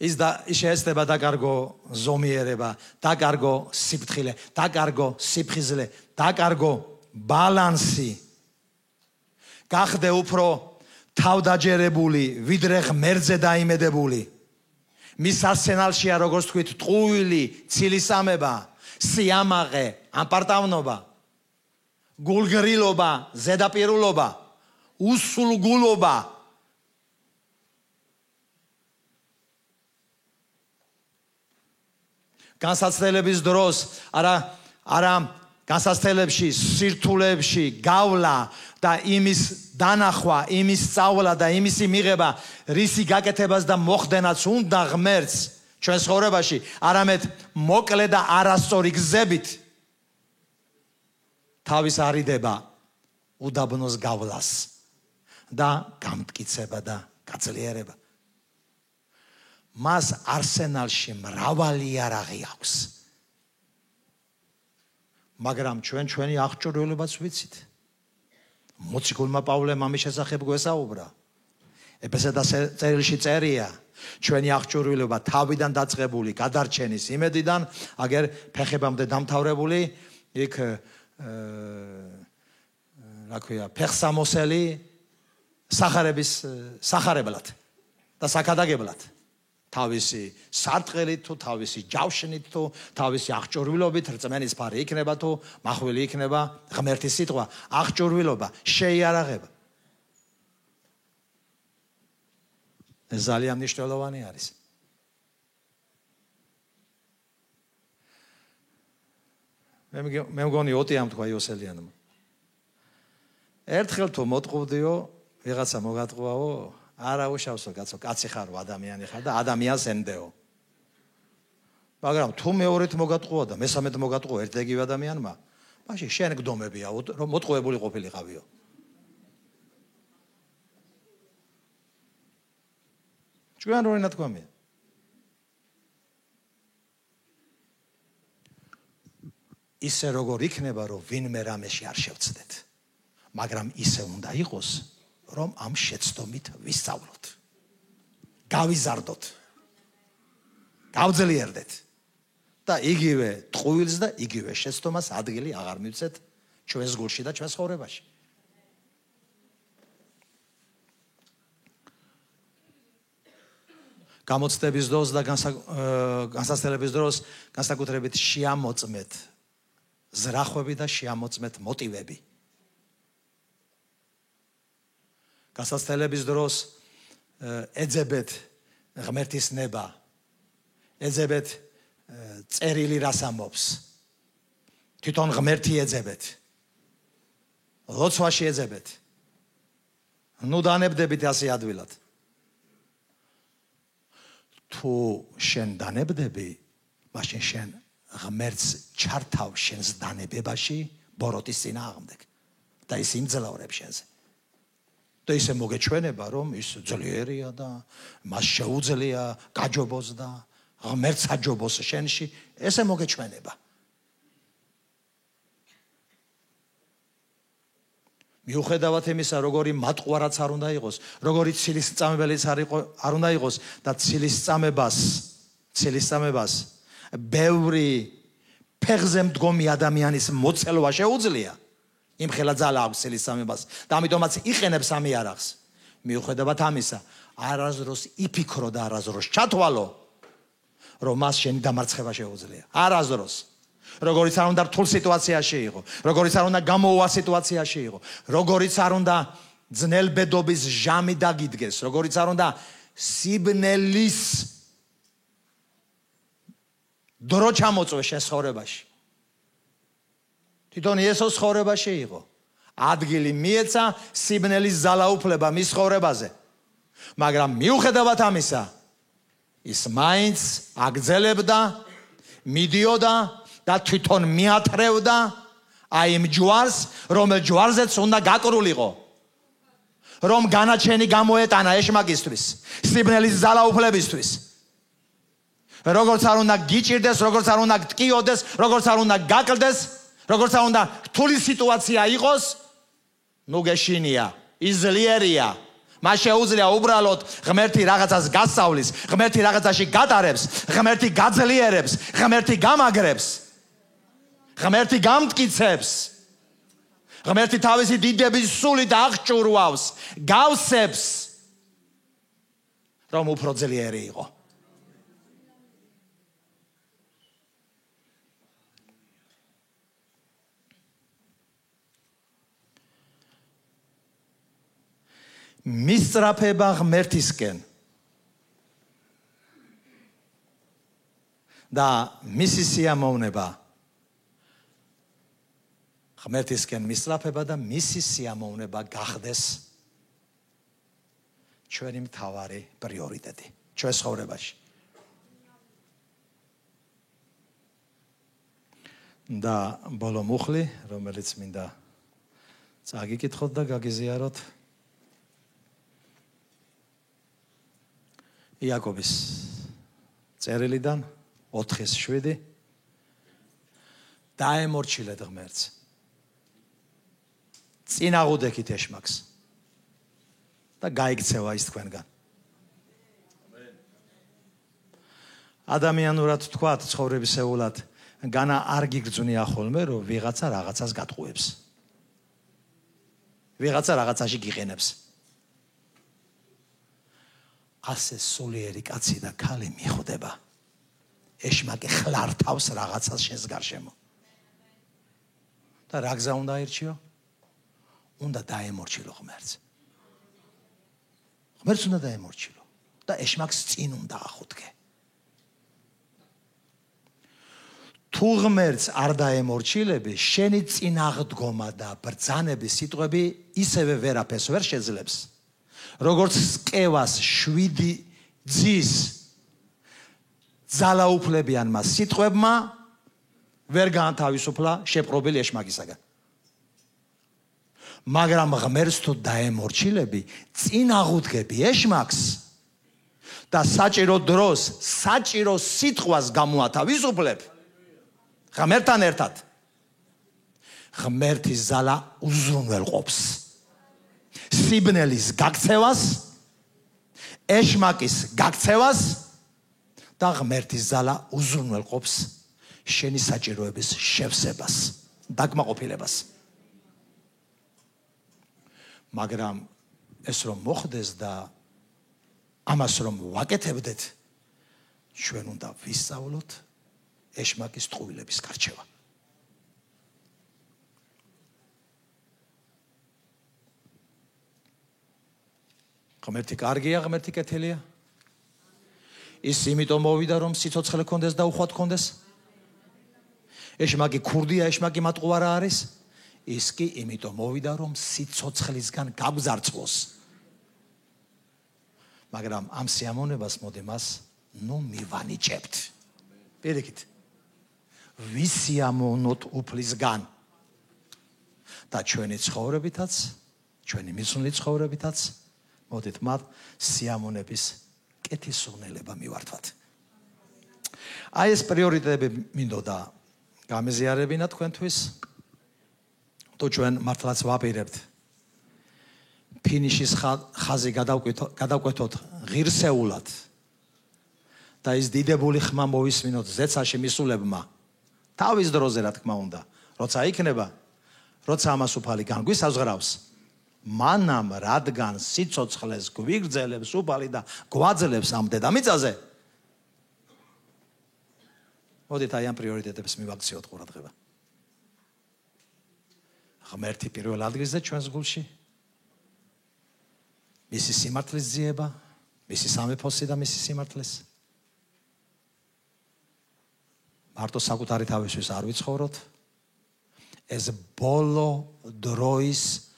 ის შეეცდება დაკარგო ზომიერება, დაკარგო სიფრთხილე, დაკარგო სიფხიზლე, დაკარგო ბალანსი. გახდე უფრო თავდაჯერებული, ვიდრე ღმერთზე დაიმედებული. მის არსენალშია, როგორც თქვით, ტყუილი, ცილისამება, სიამაყე, ამპარტავნობა, გულგრილობა, ზედაპირულობა, უსულგულობა. განსაცდელების დროს, არა განსაცდელებში, სირთულეებში გავლა და იმის დანახვა, იმის სწავლა და იმისი მიღება, რისი გაკეთებას და მოხდენაც უნდა ღმერთს ჩვენ ცხოვრებაში, არამედ მოკლე და არასწორი გზებით თავის არიდება უდაბნოს გავლას და გამტკიცება და გაძლიერება. მას არსენალში მრავალი იარაღი აქვს. მაგრამ ჩვენი აღჭურვილობაც ვიცით. მოციქულმა პავლემ ამის შესახებ გვესაუბრა. ეფესეთა წერილში წერია, ჩვენი აღჭურვილობა თავიდან დაწყებული, გადარჩენის იმედიდან, აგერ ფეხებამდე დამთავრებული, იქ რა ქვია, ფეხსამოსელი სახარებლად და საქადაგებლად. თავისი სარტყელით თუ თავისი ჯავშნით თუ თავისი აღჭურვილობით რწმენის ფარი იქნება თუ მახვილი იქნება ღმერთის სიტყვა, აღჭურვილობა, შეიარაღება. ეს ძალიან მნიშვნელოვანი არის. მე მგონი ოტიამ თქვა იოსელიანმა. ერთხელ თუ მოტყუდიო, ვიღაცა მოგატყუაო, არა უშავსო კაცო, კაცი ხარო, ადამიანი ხარ და ადამიანს ენდეო. მაგრამ თუ მეორედ მოგატყუა და მესამედ მოგატყუა ერთ-ერთი ადამიანმა, მაშინ შენ გდომებია, რომ მოტყუებული ყოფილიყავიო. ჩვენ როი ნათქვამია. ისე როგორ იქნება, რომ ვინმე რამეში არ შევცდეთ. მაგრამ ისე უნდა იყოს, რომ ამ შეცდომით ვისწავლოთ. გავიზარდოთ. გავძლიერდეთ. და იგივე ტყუილს და იგივე შეცდომას ადგილი აღარ მივცეთ ჩვენს გულში და ჩვენს ცხოვრებაში. გამოცდების დროს და განსაცდელების დროს განსაკუთრებით შეამოწმეთ ზრახვები და შეამოწმეთ მოტივები. განსაცდელების დროს ეძებეთ ღმერთის ნება, ეძებეთ წერილი რას ამბობს. თვითონ ღმერთი ეძებეთ. ლოცვაში ეძებეთ. ნუ დანებდებით ასე ადვილად. თუ შენ დანებდები, მაშინ შენ ღმერთს ჩართავ შენს დანებებაში ბოროტის წინააღმდეგ და ის იმძლავრებს შენზე. და ისე მოგეჩვენება, რომ ის ძლიერია და მას შეუძლია გაჯობოს და ღმერთს აჯობოს შენში, ესე მოგეჩვენება. მიუხედავად იმისა, როგორი მატყუარაც არ უნდა იყოს, როგორი ცილისწამებელიც არ უნდა იყოს და ცილისწამებას ბევრი ფეხზე მდგომი ადამიანის მოწელვა შეუძლია. იმ ხელა ძალა აქვს ცილისწამებას და ამიტომაც იყენებს ამ იარაღს. მიუხედავად ამისა, არასდროს იფიქრო და არასდროს ჩათვალო, რომ მას შენი დამარცხება შეუძლია. არასდროს. როგორიც არ უნდა რთულ სიტუაციაში იყო, როგორიც არ უნდა გამოუვა სიტუაციაში იყო, როგორიც არ უნდა ძნელბედობის ჟამი დაგიდგეს, როგორიც არ უნდა სიბნელის დრო ჩამოწვეს შენ ცხოვრებაში. თვითონ იესოს ცხოვრებაში იყო. ადგილი მიეცა სიბნელის ძალაუფლება მის ცხოვრებაზე. მაგრამ მიუხედავად ამისა, ის მაინც აგრძელებდა, მიდიოდა და თვითონ მიათრევდა აი იმ ჯვარს, რომელ ჯვარზეც უნდა გაკრულიყო. რომ განაჩენი გამოეტანა ეშმაკისთვის, სიბნელის ძალაუფლებისთვის. როგორც არ უნდა გიჭირდეს, როგორც არ უნდა გტკიოდეს, როგორც არ უნდა გაკლდეს, როგორც არ უნდა რთული სიტუაცია იყოს, ნუ გეშინია, ის ძლიერია. მას შეუძლია უბრალოდ ღმერთი რაღაცას გასწავლის, ღმერთი რაღაცაში გატარებს, ღმერთი გაძლიერებს, ღმერთი გამაგრებს, ღმერთი გამტკიცებს, ღმერთი თავისი დიდების სულით აღჭურვავს, გავსებს, რომ უფრო ძლიერი იყო. მისწრაფება ღმერთისკენ და მისი სიამოვნება ღმერთისკენ მისწრაფება და მისი სიამოვნება გახდეს ჩვენი მთავარი პრიორიტეტი ჩვენს ცხოვრებაში. და ბოლო მუხლი, რომელიც მინდა წაგიკითხოთ და გაგიზიაროთ, იაკობის წერილიდან 4:7 დაემორჩილეთ ღმერთს. წინ აღუდექით ეშმაკს და გაიქცევა ის თქვენგან. ადამიანურად თქვათ ცხოვრებისეულად, განა არ გიგრძნია ხოლმე, რომ ვიღაცა რაღაცას გატყუებს. ვიღაცა რაღაცაში გიყენებს. ასე სულიერი კაცი და ქალი მიხვდება. ეშმაკი ხლართავს რაღაცას შენს გარშემო. და რა გზა უნდა ირჩიო? უნდა დაემორჩილო ღმერთს. ღმერთს უნდა დაემორჩილო და ეშმაკს წინ უნდა ახუდგე. თუ ღმერთს არ დაემორჩილები, შენი წინაღდგომა და ბრძანების სიტყვები ისევე ვერაფერს ვერ შეძლებს. როგორც სკევას 7 ძის ძალაუფლებიანმა სიტყვებმა ვერ განთავისუფლა შეპყრობილი ეშმაკისაგან. მაგრამ ღმერთს თუ დაემორჩილები, წინ აღუდგები ეშმაკს და საჭირო დროს, საჭირო სიტყვას გამოათავისუფლებ ღმერთთან ერთად. ღმერთის ძალა უზრუნველყოფს სიბნელის გაქცევას, ეშმაკის გაქცევას და ღმერთის ძალა უზრუნველყოფს შენი საჭიროების შევსებას, დაკმაყოფილებას. მაგრამ ეს რომ მოხდეს და ამას რომ ვაკეთებდეთ, ჩვენ უნდა ვისწავლოთ ეშმაკის ტყუილების გარჩევა. ღმერთი კარგია, ღმერთი კეთილია. ის იმიტომ მოვიდა, რომ სიცოცხლე კონდეს და უხვად კონდეს. ეშმაკი ქურდია, ეშმაკი მატყუარა არის. ის კი იმიტომ მოვიდა, რომ სიცოცხლისგან გაგზარცვოს. მაგრამ ამ სიამოვნებას მოდი მას მივანიჭებთ. პირიქით. ვისიამოვნოთ უფლისგან. და ჩვენი ცხოვრებითაც, ჩვენი მისული ცხოვრებითაც მოდით მათ სიამოვნების კეთილსურნელება მივართვათ. აი ეს პრიორიტეტები მინდოდა გამეზიარებინა თქვენთვის. თუ ჩვენ მართლაც ვაპირებთ ფინიშის ხაზი გადავკვეთოთ ღირსეულად და ის დიდებული ხმა მოვისმინოთ ზეცაში მისულებმა თავის დროზე რა თქმა უნდა, როცა იქნება, როცა ამას უფალი განგვისაზღრავს, მანამ რადგან სიცოცხლეს გვიგრძელებს უფალი და გვაძლევს ამ დედამიწაზე. მოდით აი ამ პრიორიტეტებს მივაქციოთ ყურადღება. ღმერთი პირველ ადგილზე ჩვენს გულში, მისი სიმართლის ძიება, მისი სამეფოსი და მისი სიმართლეს. მარტო საკუთარი თავისთვის არ ვიცხოვროთ. ეს ბოლო დროის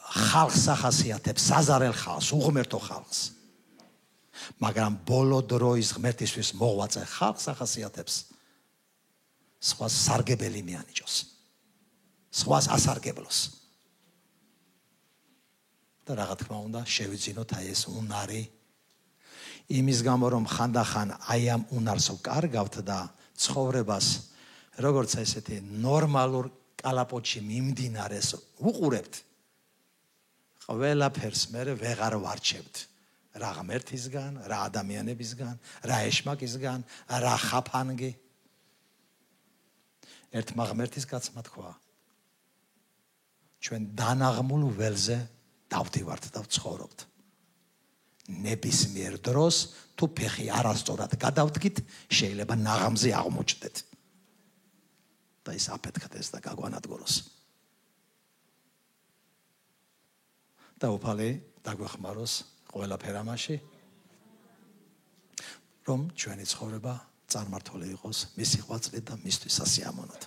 ხალხს ახასიათებს, საზარელ ხალხს, უღმერთო ხალხს. მაგრამ ბოლო დროის ღმერთისთვის მოღვაწე ხალხს ახასიათებს სხვა სარგებელი მიანიჭოს. სხვას ასარგებლოს. და რა თქმა უნდა, შევიძინოთ აი ეს უნარი. იმის გამო რომ ხანდახან აი ამ უნარს ვკარგავთ და ცხოვრებას როგორც ესეთი ნორმალურ კალაპოტში მიმდინარეს უყურებთ. ყველაფერს მე ვეღარ ვარჩევთ. რა ღმერთისგან, რა ადამიანებისგან, რა ეშმაკისგან, რა ხაფანგი. ერთმა ღმერთის კაცმა თქვა, ჩვენ დანაღმულ ველზე დავდივართ და ვცხოვრობთ. ნებისმიერ დროს თუ ფეხი არასწორად გადავდგით, შეიძლება ნაღამზე აღმოჩნდეთ. და ის აფეთქდეს და გაგვანადგუროს. და უფალი დაგვეხმაროს ყველაფერ ამაში, რომ ჩვენი ცხოვრება წარმართული იყოს მისი ღვაწლით და მისთვის სასიამოვნოდ.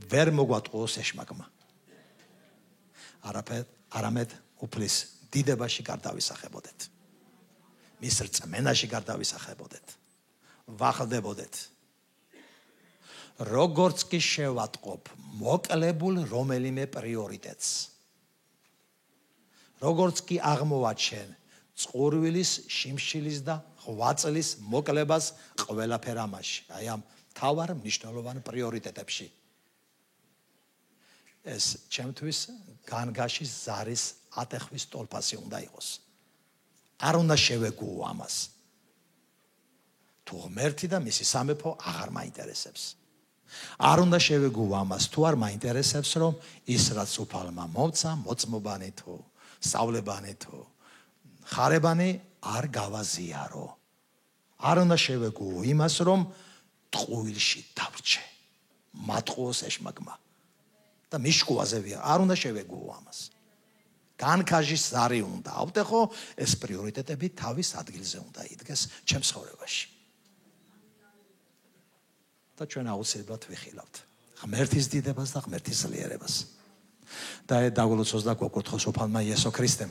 ვერ მოგვატყუოს ეშმაკმა. არამედ უფლის დიდებაში გარდავისახებოდეთ. მის რწმენაში გარდავისახებოდეთ. ვახდებოდეთ. როგორც კი შევატყობ მოკლებულ რომელიმე პრიორიტეტს. როგორც კი აღმოვაჩენ წყურვილის, შიმშილის და ღვაწლის მოკლებას ყველაფერ ამაში, აი ამ თავარ მნიშვნელოვან პრიორიტეტებში. ეს ჩემთვის განგაში ზარის ატეხვის ტოლფასი უნდა იყოს. არ უნდა შევეგუო ამას. თუ ღმერთი და მისი სამეფო აღარ მაინტერესებს. არ უნდა შევეგუო ამას, თუ არ მაინტერესებს, რომ ის რაც უფალმა მომცა, მოწმობანი თუ სწავლებანი თუ ხარებანი არ გავაზიარო. არ უნდა შევეგუო იმას, რომ ტყუილში დავრჩე. მატყუოს ეშმაკმა. და მიშკუაზე ვია, არ უნდა შევეგუო ამას. განკაჟის ზარი უნდა ავტეხო, ეს პრიორიტეტები თავის ადგილზე უნდა იდგეს ჩემს ცხოვრებაში. და ჩვენ აუცილებლად ვიხილავთ ღმერთის დიდებას და ღმერთის ძლიერებას. და დაგულოცოს და გვაკურთხოს უფალმა იესო ქრისტემ.